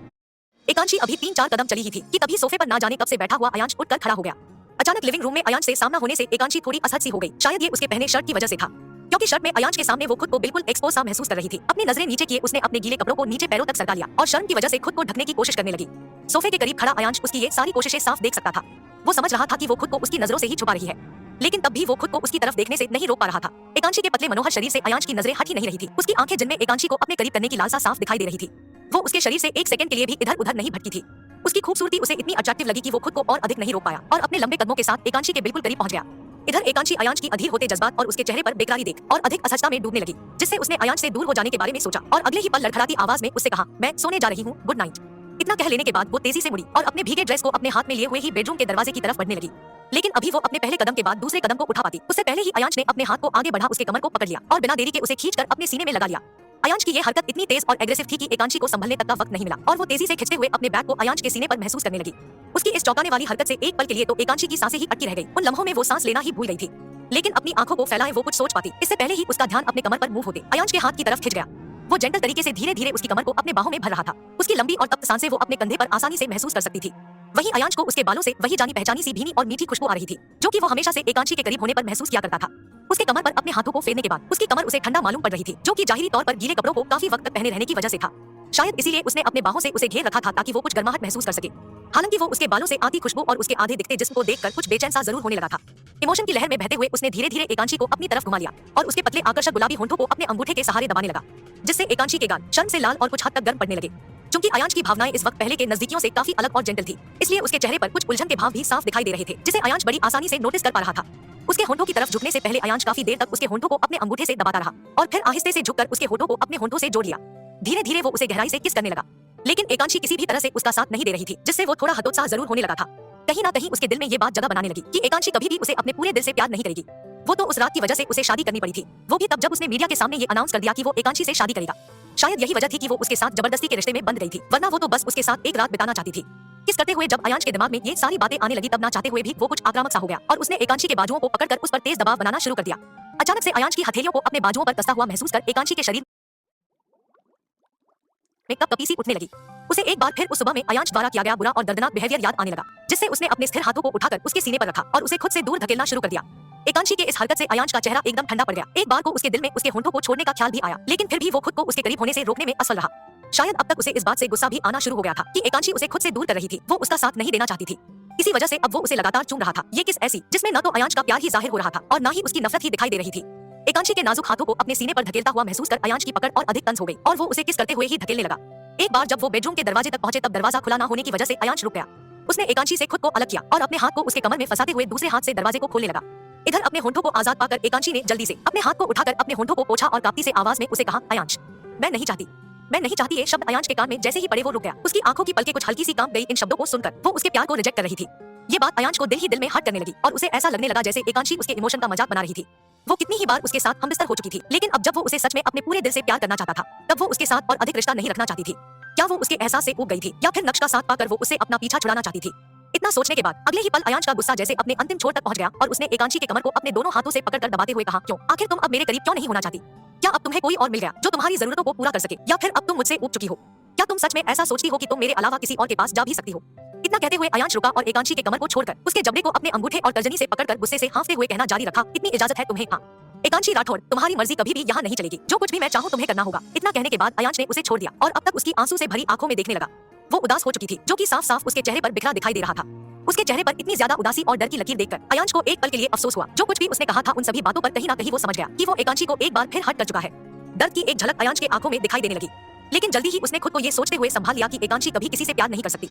एकांशी अभी 3-4 कदम चली ही थी कि तभी सोफे पर ना जाने कब से बैठा हुआ अयांश उठकर खड़ा हो गया। अचानक लिविंग रूम में अयांश से सामना होने से एकांशी थोड़ी असहज सी हो गई। शायद ये उसके पहने शर्ट की वजह से था, क्योंकि शर्ट में अयांश के सामने वो खुद को बिल्कुल एक्सपोज सा महसूस कर रही थी। अपनी नजरें नीचे किए उसने अपने गीले कपड़ों को नीचे पैरों तक सरका लिया और शर्म की वजह से खुद को ढकने की कोशिश करने लगी। सोफे के करीब खड़ा अयांश उसकी ये सारी कोशिशें साफ देख सकता था। वो समझ रहा था कि वो खुद को उसकी नजरों से ही छुपा रही है, लेकिन तब भी वो खुद को उसकी तरफ देखने से नहीं रोक पा रहा था। एकांशी के पतले मनोहर शरीर से अयांश की नजरें हट ही नहीं रही थी। उसकी आंखें जिनमें एकांशी को अपने करीब करने की लालसा साफ दिखाई दे रही थी। वो उसके शरीर से 1 सेकंड के लिए भी इधर उधर नहीं भटकी थी। उसकी खूबसूरती उसे इतनी अट्रैक्टिव लगी कि वो खुद को और अधिक नहीं रोक पाया और अपने लंबे कदमों के साथ एकांशी के बिल्कुल करीब पहुंच गया। इधर एकांशी अयांश की अधीर होते जज्बात और उसके चेहरे पर बेकरारी देख और अधिक असहजता में डूबने लगी, जिससे उसने अयांश से दूर हो जाने के बारे में सोचा और अगले ही पल लड़खड़ाती आवाज में उससे कहा, मैं सोने जा रही हूँ, गुड नाइट। इतना कह लेने के बाद वो तेजी से मुड़ी और अपने भीगे ड्रेस को अपने हाथ में लिए हुए ही बेडरूम के दरवाजे की तरफ बढ़ने लगी। लेकिन अभी वो अपने पहले कदम के बाद दूसरे कदम को उठा पाती, उससे पहले ही अयांश ने अपने हाथ को आगे बढ़ा उसके कमर को पकड़ लिया और बिना देरी के उसे खींचकर अपने सीने में लगा लिया। अयांश की ये हरकत इतनी तेज और एग्रेसिव थी कि एकांशी को संभलने तक का वक्त नहीं मिला और वो तेजी से खिंचते हुए अपने बैग को अयांश के सीने पर महसूस करने लगी। उसकी इस चौंकाने वाली हरकत से एक पल के लिए तो एकांशी की सांसें ही अटकी रह गई। उन लम्हों में वो सांस लेना ही भूल गई थी, लेकिन अपनी आंखों को फैलाए वो कुछ सोच पाती इससे पहले ही उसका ध्यान अपने कमर पर मूव होते अयांश के हाथ की तरफ खिंच गया। वो जेंटल तरीके से धीरे धीरे उसकी कमर को अपने बाहों में भर रहा था। उसकी लंबी और तप्त सांसें वो अपने कंधे पर आसानी से महसूस कर सकती थी। वहीं अयांश को उसके बालों से वही जानी पहचानी सी भीनी और मीठी खुशबू आ रही थी, जो कि वो हमेशा से एकांशी के करीब होने पर महसूस किया करता था। उसके कमर पर अपने हाथों को फेरने के बाद उसकी कमर उसे ठंडा मालूम पड़ रही थी, जो कि जाहिरी तौर पर गीले कपड़ों को काफी वक्त तक पहने रहने की वजह से था। शायद इसीलिए उसने अपने बाहों से उसे घेर रखा था ताकि वो कुछ गर्माहट महसूस कर सके। हालांकि वो उसके बालों से आती खुशबू और उसके आधे दिखते जिस्म को देखकर कुछ बेचैन सा जरूर होने लगा था। इमोशन की लहर में बहते हुए उसने धीरे धीरे एकांशी को अपनी तरफ घुमा लिया और उसके पतले आकर्षक गुलाबी होंठों को अपने अंगूठे के सहारे दबाने लगा, जिससे एकांशी के गाल शर्म से लाल और कुछ हद तक गर्म पड़ने लगे। क्योंकि अयांश की भावनाएं इस वक्त पहले के नजदीकियों से काफी अलग और जेंटल थी, इसलिए उसके चेहरे पर कुछ उलझन के भाव भी साफ दिखाई दे रहे थे, जिसे अयांश बड़ी आसानी से नोटिस कर पा रहा था। उसके होंठों की तरफ झुकने से पहले अयांश काफी देर तक उसके होंठों को अपने अंगूठे से दबाता रहा और फिर आहिस्ते से झुककर उसके होंठों को अपने होंठों से जोड़ लिया। धीरे धीरे वो उसे गहराई से किस करने लगा, लेकिन एकांशी किसी भी तरह से उसका साथ नहीं दे रही थी, जिससे वो थोड़ा हतोत्साह जरूर होने लगा था। कहीं ना कहीं उसके दिल में ये बात जगह बनाने लगी कि एकांशी कभी भी उसे अपने पूरे दिल से प्यार नहीं करेगी। वो तो उस रात की वजह से उसे शादी करनी पड़ी थी, वो भी तब जब उसने मीडिया के सामने ये अनाउंस कर दिया कि वो एकांशी से शादी करेगा। शायद यही वजह थी कि वो उसके साथ जबरदस्ती के रिश्ते में बंध गई थी, वरना वो तो बस उसके साथ एक रात बिताना चाहती थी। किस करते हुए जब अयांश के दिमाग में ये सारी बातें आने लगी, तब ना चाहते हुए भी वो कुछ आक्रामक सा हो गया और उसने एकांशी के बाजुओं को पकड़कर उस पर तेज दबाव बनाना शुरू कर दिया। अचानक से अयांश की हथेलियों को अपने बाजुओं पर कसता हुआ महसूस कर एकांशी के शरीर में कपकपी सी उठने लगी। उसे एक बार फिर उस सुबह में अयांश द्वारा किया गया बुरा और दर्दनाक बिहेवियर याद आने लगा, जिससे उसने अपने स्थिर हाथों को उठाकर उसके सीने पर रखा और उसे खुद से दूर धकेलना शुरू कर दिया। एकांशी के इस हरकत से अयांश का चेहरा एकदम ठंडा पड़ गया। एक बार को उसके दिल में उसके होंठों को छोड़ने का ख्याल भी आया, लेकिन फिर भी वो खुद को उसके करीब होने से रोकने में असफल रहा। शायद अब तक उसे इस बात से गुस्सा भी आना शुरू हो गया था कि एकांशी उसे खुद से दूर कर रही थी, वो उसका साथ नहीं देना चाहती थी। इसी वजह से अब वो उसे लगातार चूम रहा था। ये किस ऐसी जिसमें न तो अयांश का प्यार ही जाहिर हो रहा था और न ही उसकी नफरत ही दिखाई दे रही थी। एकांशी के नाजुक हाथों को अपने सीने पर धकेलता हुआ महसूस कर अयांश की पकड़ और अधिक तंज हो गई और वो उसे किस करते हुए ही धकेलने लगा। एक बार जब वो बेडरूम के दरवाजे तक पहुंचे, तब दरवाजा खुला ना होने की वजह से अयांश रुक गया। उसने एकांशी से खुद को अलग किया और अपने हाथ को उसके कमर में फंसाते हुए दूसरे हाथ से दरवाजे को खोलने लगा। इधर अपने होंठों को आजाद पाकर एकांशी ने जल्दी से अपने हाथ को उठाकर अपने होंठों को पोंछा और कांपती से आवाज में उसे कहा, अयांश मैं नहीं चाहती, मैं नहीं चाहती। ये शब्द अयांश के कान में जैसे ही पड़े वो रुक गया। उसकी आंखों की पलकें कुछ हल्की सी कांप गई। इन शब्दों को सुनकर वो उसके प्यार को रिजेक्ट कर रही थी। ये बात अयांश को दिल ही दिल में हर्ट करने लगी और उसे ऐसा लगने लगा जैसे एकांशी उसके इमोशन का मजाक बना रही थी। वो कितनी ही बार उसके साथ हमबिस्तर हो चुकी थी, लेकिन अब जब वो उसे सच में अपने पूरे दिल से प्यार करना चाहता था, तब वो उसके साथ और अधिक रिश्ता नहीं रखना चाहती थी। क्या वो उसके एहसास से ऊब गई थी या फिर नक्श का साथ पाकर वो उससे अपना पीछा छुड़ाना चाहती थी? इतना सोचने के बाद अगले ही पल अयांश का गुस्सा जैसे अपने अंतिम छोर तक पहुंच गया और उसने एकांशी के कमर को अपने दोनों हाथों से पकड़कर दबाते हुए कहा, क्यों? आखिर तुम अब मेरे करीब क्यों नहीं होना चाहती? क्या अब तुम्हें कोई और मिल गया जो तुम्हारी जरूरतों को पूरा कर सके, या फिर अब तुम मुझसे ऊब चुकी हो? क्या तुम सच में ऐसा सोचती हो कि तुम मेरे अलावा किसी और के पास जा भी सकती हो? इतना कहते हुए अयांश रुका और एकांशी के कमर को छोड़कर उसके जबड़े को अपने अंगूठे और तर्जनी से पकड़कर गुस्से से हाँफते हुए कहना जारी रखा, इतनी इजाजत है तुम्हें? हाँ एकांशी राठौड़, तुम्हारी मर्जी कभी भी यहाँ नहीं चलेगी। जो कुछ भी मैं चाहूँ तुम्हें करना होगा। इतना कहने के बाद अयांश ने उसे छोड़ दिया और अब तक उसकी आंसू से भरी आंखों में देखने लगा। वो उदास हो चुकी थी, जो कि साफ साफ उसके चेहरे पर बिखरा दिखाई दे रहा था। उसके चेहरे पर इतनी ज्यादा उदासी और डर की लकीर देखकर अयांश को एक पल के लिए अफसोस हुआ। जो कुछ भी उसने कहा था उन सभी बातों पर कहीं ना कहीं वो समझ गया कि वो एकांशी को एक बार फिर हर्ट कर चुका है। दर्द की एक झलक अयांश के आंखों में दिखाई देने लगी, लेकिन जल्दी ही उसने खुद को ये सोचते हुए संभाल लिया कि एकांशी कभी किसी से प्यार नहीं कर सकती।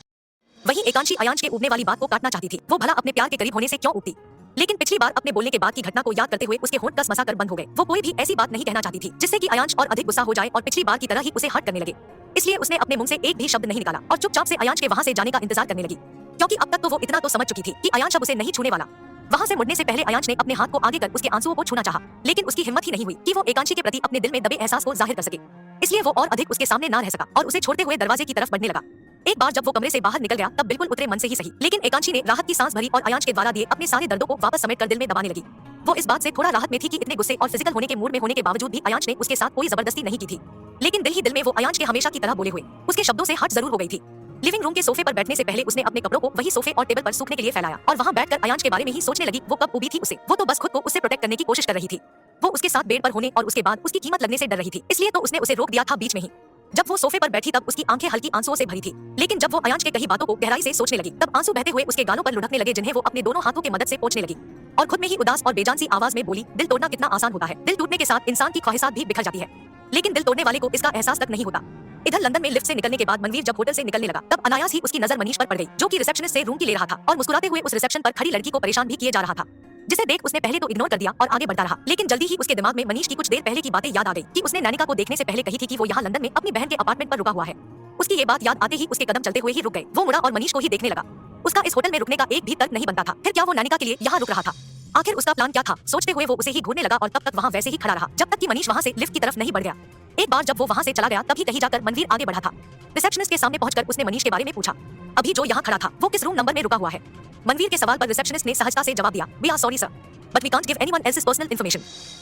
वहीं एकांशी अयांश के उबने वाली बात को काटना चाहती थी। वो भला अपने प्यार के करीब होने से क्यों उबती, लेकिन पिछली बार अपने बोलने के बाद की घटना को याद करते हुए उसके होंठ कसमसा कर बंद हो गए। वो कोई भी ऐसी बात नहीं कहना चाहती थी जिससे कि अयांश और अधिक गुस्सा हो जाए और पिछली बार की तरह ही उसे हर्ट करने लगे। इसलिए उसने अपने मुंह से एक भी शब्द नहीं निकाला और चुपचाप से अयांश के वहां से जाने का इंतजार करने लगी, क्योंकि अब तक तो वो इतना तो समझ चुकी थी कि अयांश अब उसे नहीं छूने वाला। वहां से मुड़ने से पहले अयांश ने अपने हाथ को आगे कर उसके आंसुओं को छूना चाहा, लेकिन उसकी हिम्मत ही नहीं हुई कि वो एकांशी के प्रति अपने दिल में दबे एहसास को जाहिर कर सके। इसलिए वो और अधिक उसके सामने ना रह सका और उसे छोड़ते हुए दरवाजे की तरफ बढ़ने लगा। एक बार जब वो कमरे से बाहर निकल गया तब बिल्कुल उतरे मन से ही सही, लेकिन एकांशी ने राहत की सांस भरी और अयांश के द्वारा दिए अपने सारे दर्दों को वापस समेट कर दिल में दबाने लगी। वो इस बात से थोड़ा राहत में थी कि इतने गुस्से और फिजिकल होने के मूड में होने के बावजूद भी अयांश ने उसके साथ कोई जबरदस्ती नहीं की थी, लेकिन दिल ही दिल में वो अयांश के हमेशा की तरह बोले हुए उसके शब्दों से हट जरूर हो गई थी। लिविंग रूम के सोफे पर बैठने से पहले उसने अपने कपड़ों को वही सोफे और टेबल पर सूखने के लिए फैलाया और वहां बैठकर अयांश के बारे में ही सोचने लगी। वो कब उबी थी उसे, वो तो बस खुद को उससे प्रोटेक्ट करने की कोशिश कर रही थी। वो उसके साथ बेड पर होने और उसके बाद उसकी कीमत लगने से डर रही थी, इसलिए तो उसने उसे रोक दिया था बीच में ही। जब वो सोफे पर बैठी तब उसकी आंखें हल्की आंसुओं से भरी थी, लेकिन जब वो अयांश के कही बातों को गहराई से सोचने लगी तब आंसू बहते हुए उसके गालों पर लुढ़कने लगे, जिन्हें वो अपने दोनों हाथों की मदद से पोंछने लगी और खुद में ही उदास और बेजान सी आवाज में बोली, दिल तोड़ना कितना आसान होता है। दिल टूटने के साथ इंसान की ख्वाहिशात भी बिखर जाती है, लेकिन दिल तोड़ने वाले को इसका एहसास तक नहीं होता। इधर लंदन में लिफ्ट से निकलने के बाद मनवीर जब होटल से निकलने लगा तब अनायास ही उसकी नजर मनीष पर पड़ गई, जो कि रिसेप्शनिस्ट से रूम की ले रहा था और मुस्कुराते हुए उस रिसेप्शन पर खड़ी लड़की को परेशान भी किए जा रहा था, जिसे देख उसने पहले तो इग्नोर कर दिया और आगे बढ़ता रहा। लेकिन जल्दी ही उसके दिमाग में मनीष की कुछ देर पहले की बातें याद आ गई कि उसने नैनिका को देखने से पहले कही थी कि वो यहाँ लंदन में अपनी बहन के अपार्टमेंट पर रुका हुआ है। उसकी ये बात याद आते ही उसके कदम चलते हुए ही रुक गए। वो मुड़ा और मनीष को ही देखने लगा। उसका इस होटल में रुकने का एक भी तर्क नहीं बनता था, फिर क्या वो नैनिका के लिए यहाँ रुक रहा था? आखिर उसका प्लान क्या था? सोचते हुए वो उसे ही घूरने लगा और तब तक वहाँ वैसे ही खड़ा रहा जब तक कि मनीष वहाँ से लिफ्ट की तरफ नहीं बढ़ गया। एक बार जब वो वहाँ से चला गया तभी कहीं जाकर मनवीर आगे बढ़ा था। रिसेप्शनिस्ट के सामने पहुंचकर उसने मनीष के बारे में पूछा, अभी जो यहाँ खड़ा था वो किस रूम नंबर में रुका हुआ है? मनवीर के सवाल पर रिसेप्शनिस्ट ने सहजता से जवाब दिया, we are sorry sir, but we can't give anyone else's personal information.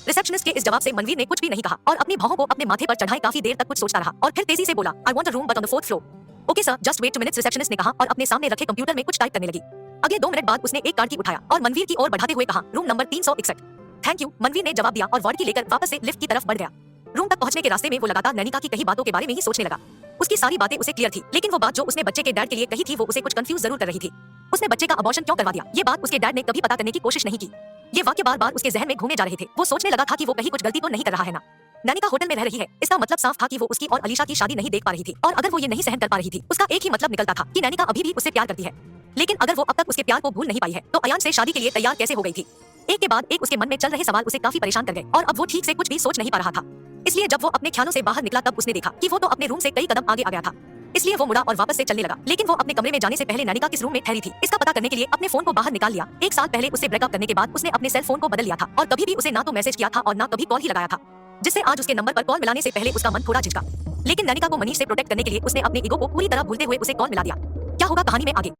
Receptionist के इस जवाब से मनवीर ने कुछ भी नहीं कहा और अपनी भौहों को अपने माथे पर चढ़ाए काफी देर तक कुछ सोचता रहा और फिर तेजी से बोला, I want a room but on the 4th floor. Okay sir, just wait 2 minutes, receptionist ने कहा और अपने सामने रखे कंप्यूटर में कुछ टाइप करने लगी। अगले 2 मिनट बाद उसने एक कार्ड की उठाया और मनवीर की ओर बढ़ाते हुए कहा, room number 361। Thank you, Manveer ने जवाब दिया और वार्ड की लेकर वापस से लिफ्ट की तरफ बढ़ गया। रूम तक पहुंचने के रास्ते में वो लगातार नैनिका की कही बातों के बारे में ही सोचने लगा। उसकी सारी बातें उसे क्लियर थी, लेकिन वो बात जो उसने बच्चे के डैड के लिए कही थी वो उसे कुछ कंफ्यूज जरूर कर रही थी। उसने बच्चे का अबॉर्शन क्यों करवा दिया, ये बात उसके डैड ने कभी पता करने की कोशिश नहीं की। ये वाक्य बार बार उसके जहन में घूमे जा रहे थे। वो सोचने लगा था कि वो कहीं कुछ गलती तो नहीं कर रहा है ना। नैनिका होटल में रह रही है, इसका मतलब साफ था कि वो उसकी और अलीशा की शादी नहीं देख पा रही थी, और अगर वो ये नहीं सहन कर पा रही थी उसका एक ही मतलब निकलता था कि नैनिका अभी भी उससे प्यार करती है। लेकिन अगर वो अब तक उसके प्यार को भूल नहीं पाई है तो अयांश से शादी के लिए तैयार कैसे हो गई थी? एक के बाद एक उसके मन में चल रहे सवाल उसे काफी परेशान कर गए और अब वो ठीक से कुछ भी सोच नहीं पा रहा था। इसलिए जब वो अपने ख्यालों से बाहर निकला तब उसने देखा कि वो तो अपने रूम से कई कदम आगे आ गया था। इसलिए वो मुड़ा और वापस से चलने लगा, लेकिन वो अपने कमरे में जाने से पहले नैनिका किस रूम में ठहरी थी इसका पता करने के लिए अपने फोन को बाहर निकाल लिया। 1 साल पहले उससे ब्रेकअप करने के बाद उसने अपने सेल फोन को बदल लिया था और कभी भी उसे ना तो मैसेज किया था और ना कभी कॉल ही लगाया था, जिससे आज उसके नंबर पर कॉल मिलाने से पहले उसका मन थोड़ा झिझका। लेकिन नैनिका को मनीष से प्रोटेक्ट करने के लिए उसने अपने ईगो को पूरी तरह भूलते हुए उसे कॉल मिला दिया। क्या होगा कहानी में आगे?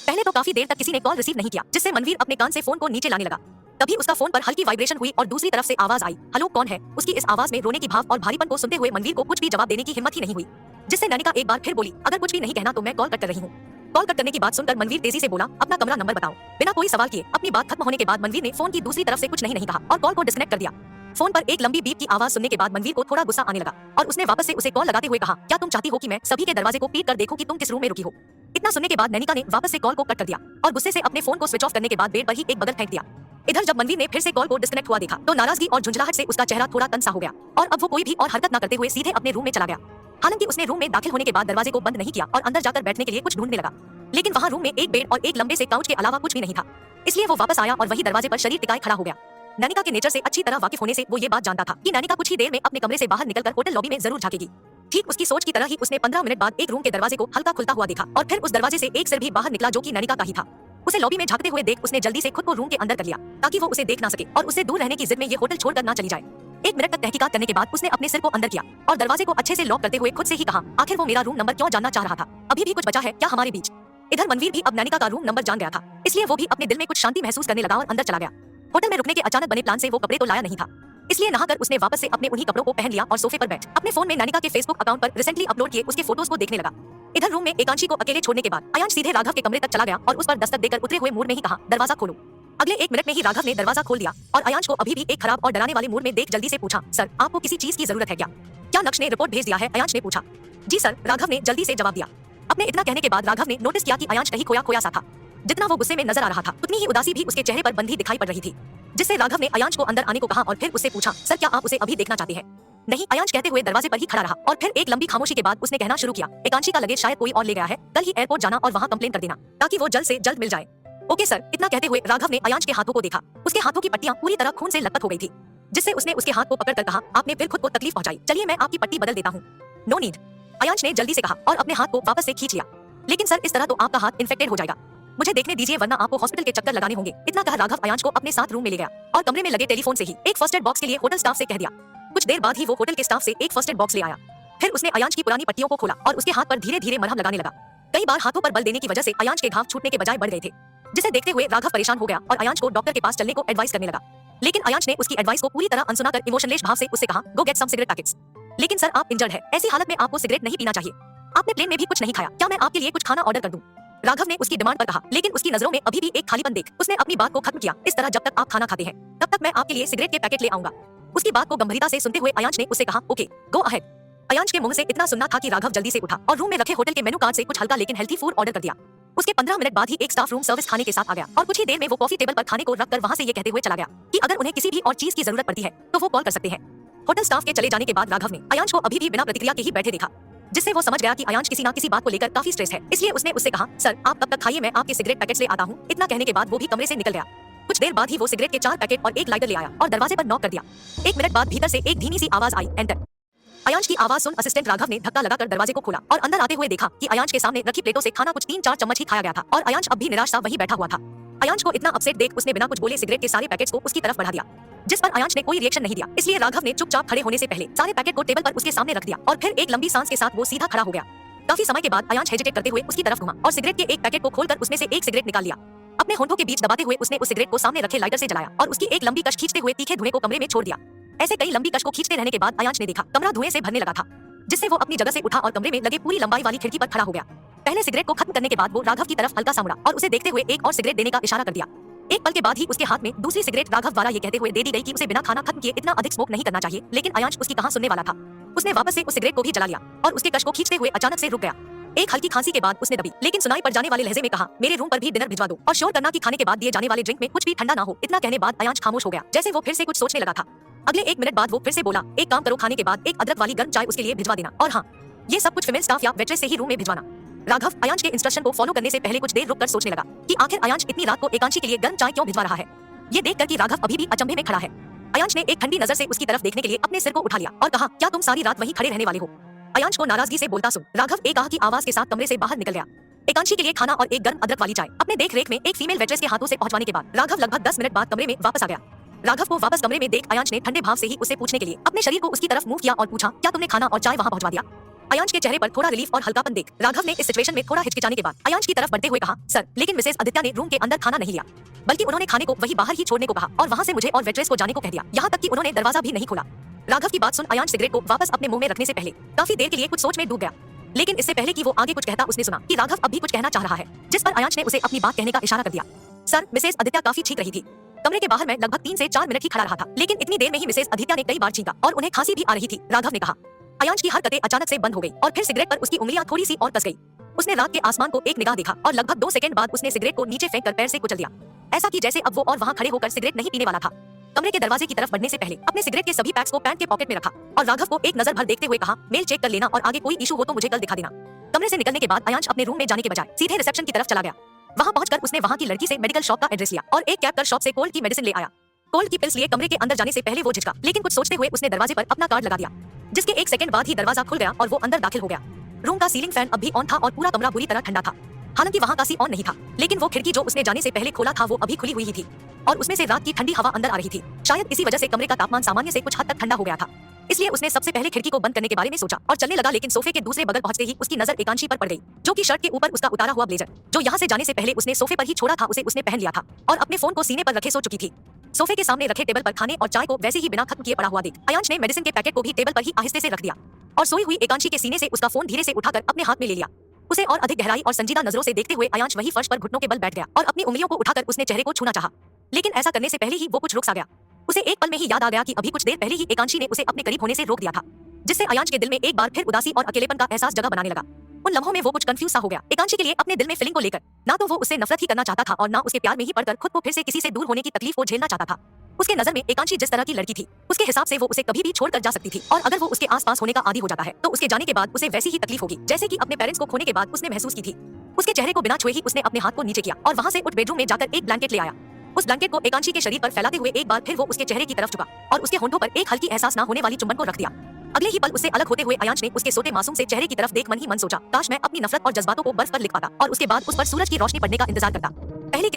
पहले तो काफी देर तक किसी ने कॉल रिसीव नहीं किया, जिससे मनवीर अपने कान से फोन को नीचे लाने लगा। तभी उसका फोन पर हल्की वाइब्रेशन हुई और दूसरी तरफ से आवाज आई, हेलो कौन है? उसकी इस आवाज में रोने की भाव और भारीपन को सुनते हुए मनवीर को कुछ भी जवाब देने की हिम्मत ही नहीं हुई, जिससे नैनिका एक बार फिर बोली, अगर कुछ भी नहीं कहना तो मैं कॉल कट कर रही हूँ। कॉल कट करने की बात सुनकर मनवीर तेजी से बोला, अपना कमरा नंबर बताओ। बिना कोई सवाल किए अपनी बात खत्म होने के बाद मनवीर ने फोन की दूसरी तरफ से कुछ नहीं कहा और कॉल को डिस्कनेक्ट कर दिया। फोन पर एक लंबी बीप की आवाज सुनने के बाद मनवीर को थोड़ा गुस्सा आने लगा और उसने वापस से उसे कॉल लगाते हुए कहा, क्या तुम चाहती हो कि मैं सभी के दरवाजे को पीट कर देखूं कि तुम किस रूम में रुकी हो? इतना सुनने के बाद नैनिका ने वापस से कॉल को कट कर दिया और गुस्से से अपने फोन को स्विच ऑफ करने के बाद बेड पर ही एक बगल फेंक दिया। इधर जब मनवीर ने फिर से कॉल को डिस्कनेक्ट हुआ देखा तो नाराजगी और झुंझलाहट से उसका चेहरा थोड़ा तंग सा हो गया और अब वो कोई भी और हरकत न करते हुए सीधे अपने रूम में चला गया। हालांकि उसने रूम में दाखिल होने के बाद दरवाजे को बंद नहीं किया और अंदर जाकर बैठने के लिए कुछ ढूंढने लगा, लेकिन वहाँ रूम में एक बेड और एक लंबे से काउच के अलावा कुछ भी नहीं था। इसलिए वो वापस आया और वही दरवाजे पर शरीर टिकाए खड़ा हो गया। नैनिका के नेचर से अच्छी तरह वाकिफ होने से वो ये बात जानता था कि नैनिका कुछ ही देर में अपने कमरे से बाहर निकलकर होटल लॉबी में जरूर झांकेगी। ठीक उसकी सोच की तरह ही उसने 15 मिनट बाद एक रूम के दरवाजे को हल्का खुलता हुआ देखा और फिर उस दरवाजे से एक सिर भी बाहर निकला जो कि नैनिका का ही था। उसे लॉबी में झांकते हुए देख उसने जल्दी से खुद को रूम के अंदर कर लिया ताकि वो उसे देख ना सके और उससे दूर रहने की जिद में ये होटल छोड़कर ना चली जाए। 1 मिनट तक तहकीकात करने के बाद उसने अपने सिर को अंदर किया और दरवाजे को अच्छे से लॉक करते हुए खुद से ही कहा, आखिर वो मेरा रूम नंबर क्यों जानना चाह रहा था? अभी भी कुछ बचा है क्या हमारे बीच? इधर मनवीर भी अब नैनिका का रूम नंबर जान गया था, इसलिए वो भी अपने दिल में कुछ शांति महसूस करने लगा और अंदर चला गया। होटल में रुकने के अचानक बने प्लान से वो कपड़े तो लाया नहीं था, इसलिए नहाकर उसने वापस से अपने उन्हीं कपड़ों को पहन लिया और सोफे पर बैठ अपने फोन में नैनिका के फेसबुक अकाउंट पर रिसेंटली अपलोड किए उसके फोटोज को देखने लगा। इधर रूम में एकांशी को अकेले छोड़ने के बाद अयांश सीधे राघव के कमरे तक चला गया और उस पर दस्तक देकर उतरे हुए मूड में ही कहा, दरवाजा खोलो। अगले 1 मिनट में ही राघव ने दरवाजा खोल दिया और अयांश को अभी भी एक खराब और डराने वाले मूड में देख जल्दी से पूछा, सर आपको किसी चीज की जरूरत है क्या? क्या नक्श ने रिपोर्ट भेज दिया है? अयांश ने पूछा। जी सर, राघव ने जल्दी से जवाब दिया। अपने इतना कहने के बाद राघव ने नोटिस किया कि अयांश कहीं खोया खोया सा था। जितना वो गुस्से में नजर आ रहा था उतनी ही उदासी भी उसके चेहरे पर बंधी दिखाई पड़ रही थी, जिससे राघव ने अयांश को अंदर आने को कहा और फिर उससे पूछा, सर क्या आप उसे अभी देखना चाहते हैं? नहीं, अयांश कहते हुए दरवाजे पर ही खड़ा रहा और फिर एक लंबी खामोशी के बाद उसने कहना शुरू किया, एकांशी का लगेज शायद कोई और ले गया है, कल ही एयरपोर्ट जाना और वहाँ कंप्लेन कर देना ताकि वो जल्द से जल्द मिल जाए। Okay sir. इतना कहते हुए राघव ने अयांश के हाथों को देखा। उसके हाथों की पट्टियां पूरी तरह खून से लथपथ हो गई थी, जिससे उसने उसके हाथ को पकड़कर कहा, आपने फिर खुद को तकलीफ पहुंचाई, चलिए मैं आपकी पट्टी बदल देता हूँ। नो नीड, अयांश ने जल्दी से कहा और अपने हाथ को वापस से खींच लिया। लेकिन सर इस तरह तो आपका हाथ इन्फेक्टेड हो जाएगा, मुझे देखने दीजिए वरना आपको हॉस्पिटल के चक्कर लगाने होंगे। इतना कहा राघव अयांश को अपने साथ रूम में ले गया और कमरे में लगे टेलीफोन से ही एक फर्स्ट एड बॉक्स के लिए होटल स्टाफ से कह दिया। कुछ देर बाद ही वो होटल के स्टाफ से एक फर्स्ट एड बॉक्स ले आया फिर उसने अयांश की पुरानी पट्टियों को खोला और उसके हाथ पर धीरे धीरे मरहम लगाने लगा। कई बार हाथों पर बल देने की वजह से अयांश के घाव छूटने के बजाय बढ़ गए थे, जिसे देखते हुए राघव परेशान हो गया और अयांश को डॉक्टर के पास चलने को एडवाइस करने लगा। लेकिन अयांश ने उसकी एडवाइस को पूरी तरह अनसुना कर इमोशनलेस भाव से उससे कहा, go get some cigarette packets. लेकिन सर, आप इंजर्ड है, ऐसी हालत में आपको सिगरेट नहीं पीना चाहिए। आपने प्लेन में भी कुछ नहीं खाया, क्या मैं आपके लिए कुछ खाना ऑर्डर कर दूं? राघव ने उसकी डिमांड पर कहा, लेकिन उसकी नजरों में अभी भी एक खालीपन देख उसने अपनी बात को खत्म किया। इस तरह जब तक आप खाना खाते हैं तब तक मैं आपके लिए सिगरेट के पैकेट ले आऊंगा। उसकी बात को गंभीरता से सुनते हुए अयांश ने उससे कहा, ओके गो अहेड। अयांश के मुंह से इतना सुनना था कि राघव जल्दी से उठा और रूम में रखे होटल के मेनू कार्ड से कुछ हल्का लेकिन हेल्थी फूड ऑर्डर कर दिया। उसके 15 मिनट बाद ही एक स्टाफ रूम सर्विस खाने के साथ आ गया और कुछ ही देर में वो कॉफी टेबल पर खाने को रखकर वहां से ये कहते हुए चला गया कि अगर उन्हें किसी भी और चीज की जरूरत पड़ती है तो वो कॉल कर सकते हैं। होटल स्टाफ के चले जाने के बाद राघव ने अयांश को अभी भी बिना प्रतिक्रिया के ही बैठे देखा, जिससे वो समझ गया कि अयांश किसी ना किसी बात को लेकर काफी स्ट्रेस है। इसलिए उसने उससे कहा, सर आप तब तक खाइए, मैं आपके सिगरेट पैकेट्स ले आता हूँ। इतना कहने के बाद वो भी कमरे से निकल गया। कुछ देर बाद ही वो सिगरेट के 4 पैकेट और एक लाइटर ले आया और दरवाजे पर नॉक कर दिया। 1 मिनट बाद भीतर से एक धीमी सी आवाज आई, एंटर। अयांश की आवाज सुन असिस्टेंट राघव ने धक्का लगाकर दरवाजे को खोला और अंदर आते हुए देखा कि अयांश के सामने रखी प्लेटों से खाना कुछ 3-4 चम्मच ही खाया गया था और अयांश अब भी निराश सा वहीं बैठा हुआ था। अयांश को इतना अपसेट देख उसने बिना कुछ बोले सिगरेट के सारे पैकेट्स को उसकी तरफ बढ़ा दिया, जिस पर अयांश ने कोई रिएक्शन नहीं दिया। इसलिए राघव ने चुपचाप खड़े होने से पहले सारे पैकेट को टेबल पर उसके सामने रख दिया और फिर एक लंबी सांस के साथ वो सीधा खड़ा हो गया। काफी समय के बाद अयांश हेजिटेट करते हुए उसकी तरफ घुमा और सिगरेट के एक पैकेट को खोलकर उसमें से एक सिगरेट निकाल लिया। अपने होंठों के बीच दबाते हुए उसने उस सिगरेट को सामने रखे लाइटर से जलाया और उसकी एक लंबी कश खींचते हुए तीखे धुएं को कमरे में छोड़ दिया। ऐसे कई लंबी कश को खींचते रहने के बाद अयांश ने देखा कमरा धुएं से भरने लगा था, जिससे वो अपनी जगह से उठा और कमरे में लगे पूरी लंबाई वाली खिड़की पर खड़ा हो गया। पहले सिगरेट को खत्म करने के बाद वो राघव की तरफ हल्का सा मुड़ा और उसे देखते हुए एक और सिगरेट देने का इशारा कर दिया। एक पल के बाद ही उसके हाथ में दूसरी सिगरेट राघव द्वारा ये कहते हुए दे दी गई कि उसे बिना खाना खत्म किए इतना अधिक स्मोक नहीं करना चाहिए। लेकिन अयांश उसकी कहां सुनने वाला था। उसने वापस से उस सिगरेट को भी जला लिया और उसके कश को खींचते हुए अचानक से रुक गया। एक हल्की खांसी के बाद उसने दबी लेकिन सुनाई पड़ जाने वाले लहजे में कहा, मेरे रूम पर भी डिनर भिजवा दो और श्योर करना कि खाने के बाद दिए जाने वाले ड्रिंक में कुछ भी ठंडा ना हो। इतना कहने बाद अयांश खामोश हो गया, जैसे वो फिर से कुछ सोचने लगा था। अगले 1 मिनट बाद वो फिर से बोला, एक काम करो, खाने के बाद एक अदरक वाली गर्म चाय उसके लिए भिजवा देना, और हाँ, ये सब कुछ फीमेल स्टाफ या वेट्रेस से ही रूम में भिजवाना। राघव अयांश के इंस्ट्रक्शन को फॉलो करने से पहले कुछ देर रुककर सोचने लगा कि आखिर अयांश इतनी रात को एकांशी के लिए गर्म चाय क्यों भिजवा रहा है। ये देखकर कि राघव अभी भी अचंभे में खड़ा है, अयांश ने एक ठंडी नजर से उसकी तरफ देखने के लिए अपने सिर को उठा लिया और कहा, क्या तुम सारी रात वहीं खड़े रहने वाले हो? अयांश को नाराजगी से बोलता सुन राघव एक आह की आवाज के साथ कमरे से बाहर निकल गया। एकांशी के लिए खाना और एक गर्म अदरक वाली चाय अपने देख रेख में एक फीमेल वेट्रेस के हाथों से पहुंचवाने के बाद राघव लगभग 10 मिनट बाद कमरे में वापस आ गया। राघव को वापस कमरे में देख अयांश ने ठंडे भाव से ही उसे पूछने के लिए अपने शरीर को उसकी तरफ मूव किया और पूछा, क्या तुमने खाना और चाय वहां पहुंचवा दिया? अयांश के चेहरे पर थोड़ा रिलीफ और हल्कापन देख राघव ने इस सिचुएशन में थोड़ा हिचकिचाने के बाद अयांश की तरफ बढ़ते हुए कहा, सर, लेकिन मिसेस आदित्य ने रूम के अंदर खाना नहीं लिया, बल्कि उन्होंने खाने को वही बाहर ही छोड़ने को कहा और वहां से मुझे और वेट्रेस को जाने को कह दिया, यहाँ तक कि उन्होंने दरवाजा भी नहीं खोला। राघव की बात सुन अयांश सिगरेट को वापस अपने मुंह में रखने से पहले काफी देर के लिए कुछ सोच में डूब गया। लेकिन इससे पहले कि वो आगे कुछ कहता उसने सुना कि राघव अब भी कुछ कहना चाह रहा है, जिस पर अयांश ने उसे अपनी बात कहने का इशारा कर दिया। सर, मिसेस आदित्य काफी ठीक रही थी। कमरे के बाहर मैं लगभग 3 से 4 मिनट ही खड़ा रहा था, लेकिन इतनी देर में ही मिसेस आदित्य ने कई बार छींका और उन्हें खांसी भी आ रही थी, राघव ने कहा। अयांश की हरकतें अचानक से बंद हो गई और फिर सिगरेट पर उसकी उंगलियां थोड़ी सी और कस गई। उसने रात के आसमान को एक निगाह देखा और लगभग 2 सेकंड बाद उसने सिगरेट को नीचे फेंक कर पैर से कुचल दिया, ऐसा कि जैसे अब वो और वहां खड़े होकर सिगरेट नहीं पीने वाला था। कमरे के दरवाजे की तरफ बढ़ने से पहले अपने सिगरेट के सभी पैक्स को पैंट के पॉकेट में रखा और राघव को एक नजर भर देखते हुए कहा, मेल चेक कर लेना और आगे कोई इशू हो तो मुझे कल दिखा देना। कमरे से निकलने के बाद अयांश अपने रूम में जाने के बजाय सीधे रिसेप्शन की तरफ चला गया। वहां पहुंचकर उसने वहां की लड़की से मेडिकल शॉप का एड्रेस लिया और एक कैब कर शॉप से कोल्ड की मेडिसिन ले आया। कोल्ड की पिल्स लिए कमरे के अंदर जाने से पहले वो झिझका, लेकिन कुछ सोचते हुए उसने दरवाजे पर अपना कार्ड लगा दिया, जिसके 1 सेकंड बाद ही दरवाजा खुल गया और वो अंदर दाखिल हो गया। रूम का सीलिंग फैन अब भी ऑन था और पूरा कमरा बुरी तरह ठंडा था। हालांकि वहां का सी ऑन नहीं था, लेकिन वो खिड़की जो उसने जाने से पहले खोला था वो अभी खुली हुई ही थी और उसमें से रात की ठंडी हवा अंदर आ रही थी। शायद इसी वजह से कमरे का तापमान सामान्य से कुछ हद तक ठंडा हो गया था, इसलिए उसने सबसे पहले खिड़की को बंद करने के बारे में सोचा और चलने लगा। लेकिन सोफे के दूसरे बगल पहुंचते ही उसकी नजर एकांशी पर पड़ गई, जो कि शर्ट के ऊपर उसका उतारा हुआ ब्लेजर, जो यहाँ से जाने से पहले उसने सोफे पर ही छोड़ा था, उसे उसने पहन लिया था और अपने फोन को सीने पर रखे सो चुकी थी। सोफे के सामने रखे टेबल पर खाने और चाय को वैसे ही बिना खत्म किए पड़ा हुआ देख अयांश ने मेडिसिन के पैकेट को भी टेबल पर ही आहिस्ते से रख दिया और सोई हुई एकांशी के सीने से उसका फोन धीरे से उठाकर अपने हाथ में ले लिया। उसे और अधिक गहराई और संजीदा नजरों से देखते हुए अयांश वही फर्श पर घुटनों के बल बैठ गया और अपनी उंगलियों को उठाकर उसने चेहरे को छूना चाहा, लेकिन ऐसा करने से पहले ही वो कुछ रुक सा गया। उसे एक पल में ही याद आ गया कि अभी कुछ देर पहले ही एकांशी ने उसे अपने करीब होने से रोक दिया था, जिससे अयांश के दिल में एक बार फिर उदासी और अकेलेपन का एहसास जगह बनाने लगा। उन लम्हों में वो कुछ कंफ्यूज सा हो गया एकांशी के लिए अपने दिल में फीलिंग को लेकर। ना तो वो उससे नफरत ही करना चाहता था और ना उसके प्यार में ही पड़कर खुद को फिर से किसी से दूर होने की तकलीफ को झेलना चाहता था। उसके नजर में एकांशी जिस तरह की लड़की थी, उसके हिसाब से वो उसे कभी भी छोड़कर जा सकती थी और अगर वो उसके आसपास होने का आदी हो जाता है तो उसके जाने के बाद उसे वैसी ही तकलीफ होगी जैसे कि अपने पेरेंट्स को खोने के बाद उसने महसूस की थी। उसके चेहरे को बिना छुए ही उसने अपने हाथ को नीचे किया और वहां से उठ बेडरूम में जाकर एक ब्लैंकेट ले आया। उस ब्लैंकेट को एकांशी के शरीर पर फैलाते हुए एक बार फिर वो उसके चेहरे की तरफ झुका और उसके होंठों पर एक हल्की एहसास न होने वाली चुंबन को रख दिया। अगले ही पल उससे अलग होते हुए अयांश ने उसके सोते मासूम से चेहरे की तरफ देख मन ही मन सोचा, काश मैं अपनी नफरत और जज्बातों को बर्फ पर लिख पाता और उसके बाद उस पर सूरज की रोशनी पड़ने का इंतजार करता। पहली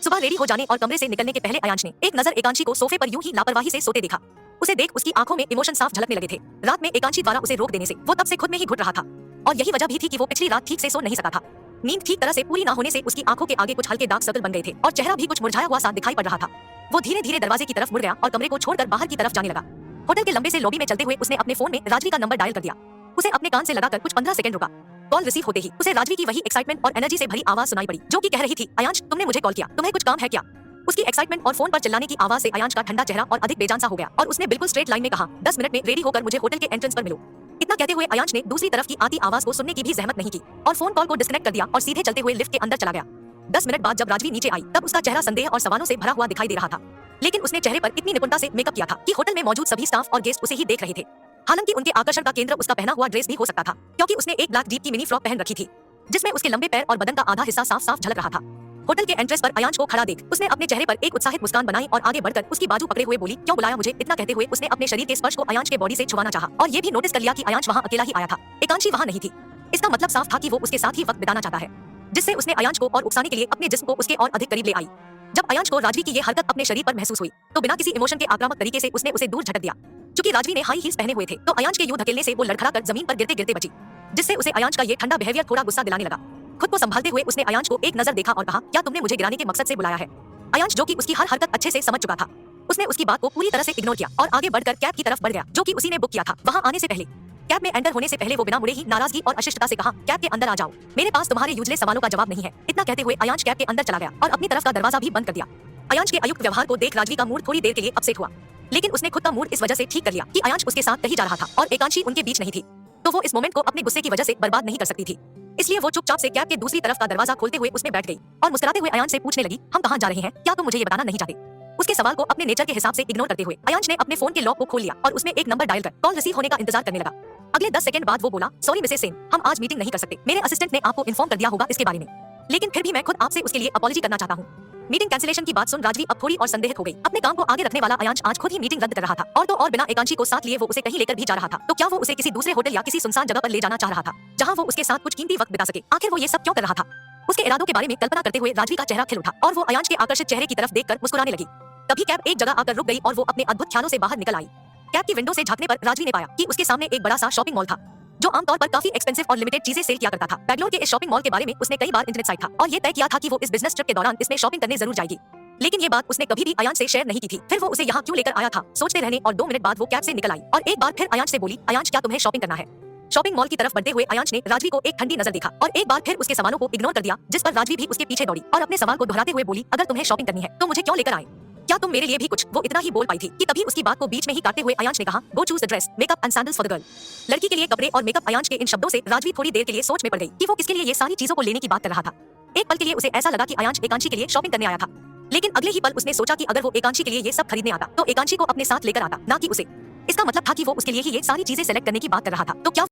सुबह रेडी हो जाने और कमरे से निकलने के पहले अयांश ने एक नजर एकांशी को सोफे पर यूं ही लापरवाही से सोते देखा। उसे देख उसकी आंखों में इमोशन साफ झलकने लगे थे। रात में एकांशी द्वारा उसे रोक देने से वो तब से खुद में ही घुट रहा था और यही वजह भी थी कि वो पिछली रात ठीक से सो नहीं सका था। नींद ठीक तरह से पूरी ना होने से उसकी आंखों के आगे कुछ हल्के डार्क सर्कल बन गए थे और चेहरा भी कुछ मुरझाया हुआ सा दिखाई पड़ रहा था। वो धीरे धीरे दरवाजे की तरफ मुड़ गया और कमरे को छोड़कर बाहर की तरफ जाने लगा। होटल के लंबे से लॉबी में चलते हुए उसने अपने फोन में राजवी का नंबर डायल कर दिया। उसे अपने कान से लगाकर कुछ 15 सेकंड रुका। कॉल रिसीव होते ही उसे राजवी की वही एक्साइटमेंट और एनर्जी से भरी आवाज सुनाई पड़ी जो कि कह रही थी, अयांश तुमने मुझे कॉल किया, तुम्हें कुछ काम है क्या? उसकी एक्साइटमेंट और फोन पर चिल्लाने की आवाज से अयांश का ठंडा चेहरा और अधिक बेजान सा हो गया और उसने बिल्कुल स्ट्रेट लाइन में कहा, 10 मिनट में रेडी होकर मुझे होटल के एंट्रेंस पर मिलो। इतना कहते हुए अयांश ने दूसरी तरफ की आती आवाज को सुनने की भी जहमत नहीं की और फोन कॉल को डिस्कनेक्ट कर दिया और सीधे चलते हुए लिफ्ट के अंदर चला गया। 10 मिनट बाद जब राजवी नीचे आई तब उसका चेहरा संदेह और सवालों से भरा हुआ दिखाई दे रहा था, लेकिन उसने चेहरे पर इतनी निपुणता से मेकअप किया था कि होटल में मौजूद सभी स्टाफ और गेस्ट उसे ही देख रहे थे। हालांकि उनके आकर्षण का केंद्र उसका पहना हुआ ड्रेस भी हो सकता था, क्योंकि उसने एक ब्लैक जीप की मिनी फ्रॉक पहन रखी थी जिसमें उसके लंबे पैर और बदन का आधा हिस्सा साफ साफ झलक रहा था। होटल के एंट्रेंस पर अयांश को खड़ा देख उसने अपने चेहरे पर एक उत्साहित मुस्कान बनाई और आगे बढ़कर उसकी बाजू पकड़े हुए बोली, क्यों बुलाया मुझे? इतना कहते हुए उसने अपने शरीर के स्पर्श को अयांश के बॉडी से छुआना चाहा और ये भी नोटिस कर लिया कि अयांश वहाँ अकेला ही आया था, एकांशी वहाँ नहीं थी। इसका मतलब साफ था कि वो उसके साथ ही वक्त बिताना चाहता है, जिससे उसने अयांश को और उकसाने के लिए अपने जिस्म को उसके और अधिक करीब ले आई। जब अयांश को राजवी की ये हरकत अपने शरीर पर महसूस हुई तो बिना किसी इमोशन के आक्रामक तरीके से उसने उसे दूर झटक दिया। चूंकि राजवी ने हाई हील्स पहने हुए थे तो अयांश के यूं धकेलने से वो लड़खड़ा कर जमीन पर गिरते गिरते बची, जिससे उसे अयांश का ये ठंडा बिहेवियर थोड़ा गुस्सा दिलाने लगा। खुद को संभालते हुए उसने अयांश को एक नजर देखा और कहा, क्या तुमने मुझे गिराने के मकसद से बुलाया है? अयांश जो कि उसकी हर हरकत अच्छे से समझ चुका था, उसने उसकी बात को पूरी तरह से इग्नोर किया और आगे बढ़कर कैब की तरफ बढ़ गया जो कि उसी ने बुक किया था। वहां आने से पहले कैब में एंटर होने से पहले वो बिना मुड़े ही नाराजगी और अशिष्टता से कहा, कैब के अंदर आ जाओ, मेरे पास तुम्हारे यूजलेस सवालों का जवाब नहीं है। इतना कहते हुए अयांश कैब के अंदर चला गया और अपनी तरफ का दरवाजा भी बंद कर दिया। अयांश के अयुक्त व्यवहार को देख राजवी का मूड थोड़ी देर के लिए अपसेट हुआ, लेकिन उसने खुद का मूड इस वजह से ठीक कर लिया कि अयांश उसके साथ कहीं जा रहा था और एकांशी उनके बीच नहीं थी, तो वो इस मोमेंट को अपने गुस्से की वजह से बर्बाद नहीं कर सकती थी। इसलिए वो चुपचाप से कैब के दूसरी तरफ का दरवाजा खोलते हुए उसमें बैठ गई और मुस्कुराते हुए अयांश से पूछने लगी, हम कहाँ जा रहे हैं? क्या तुम मुझे ये बताना नहीं चाहते? उसके सवाल को अपने नेचर के हिसाब से इग्नोर करते हुए अयांश ने अपने फोन के लॉक को खोल लिया और उसमें एक नंबर डायल कर कॉल रिसीव होने का इंतजार करने लगा। अगले 10 सेकंड बाद वो बोला, सॉरी मिसेस सेन, हम आज मीटिंग नहीं कर सकते। मेरे असिस्टेंट ने आपको इन्फॉर्म कर दिया होगा इसके बारे में, लेकिन फिर भी मैं खुद आपसे उसके लिए अपॉलॉजी करना चाहता हूँ। मीटिंग कैंसिलेशन की बात सुन राजवी अब थोड़ी और संदेहित हो गई। अपने काम को आगे रखने वाला अयांश आज खुद ही मीटिंग रद्द कर रहा था और तो और बिना एकांशी को साथ लिए वो उसे कहीं लेकर भी जा रहा था। तो क्या वो उसे किसी दूसरे होटल या किसी सुनसान जगह पर ले जाना चाह रहा था जहां वो उसके साथ कुछ कीमती वक्त बिता सके? आखिर वो ये सब क्यों कर रहा था? उसके इरादों के बारे में कल्पना करते हुए राजवी का चेहरा खिल उठा और वो अयांश के आकर्षित चेहरे की तरफ देखकर मुस्कुराने लगी। तभी कैब एक जगह आकर रुक गई और वो अपने अद्भुत ख्यालों से बाहर निकल आई। कैब की विंडो से झांकने पर राजवी ने पाया कि उसके सामने एक बड़ा सा शॉपिंग मॉल था जो आमतौर पर काफी एक्सपेंसिव और लिमिटेड चीजें सेल किया करता था। बैंगलोर के इस शॉपिंग मॉल के बारे में उसने कई बार इंटरनेट साइट था और ये तय किया था कि वो इस बिजनेस ट्रिप के दौरान इसमें शॉपिंग करने जरूर जाएगी, लेकिन ये बात उसने कभी भी अयांश से शेयर नहीं की थी। फिर वो उसे यहाँ क्यों लेकर आया था सोचते रहने और 2 मिनट बाद वो कैब से निकल आई और एक बार फिर अयांश से बोली, अयांश क्या तुम्हें शॉपिंग करना है? शॉपिंग मॉल की तरफ बढ़ते हुए अयांश ने राजवी को एक ठंडी नजर देखा और एक बार फिर उसके सवालों को इग्नोर कर दिया, जिस पर राजवी भी उसके पीछे दौड़ी और अपने सवाल को दोहराते हुए बोली, अगर तुम्हें शॉपिंग करनी है तो मुझे क्यों लेकर आए? क्या तुम मेरे लिए भी कुछ? वो इतना ही बोल पाई थी कि तभी उसकी बात को बीच में ही काटते हुए अयांश ने कहा, go choose the dress, makeup and sandals for the girl. लड़की के लिए कपड़े और मेकअप। अयांश के इन शब्दों से राजवी थोड़ी देर के लिए सोच में पड़ गई कि वो किसके लिए ये सारी चीजों को लेने की बात कर रहा था। एक पल के लिए उसे ऐसा लगा कि अयांश एकांशी के लिए शॉपिंग करने आया था, लेकिन अगले ही पल उसने सोचा कि अगर वो एकांशी के लिए ये सब खरीदने आता तो एकांशी को अपने साथ लेकर आता, ना कि उसे। इसका मतलब था कि वो उसके लिए ही ये सारी चीजें सेलेक्ट करने की बात कर रहा था। तो क्या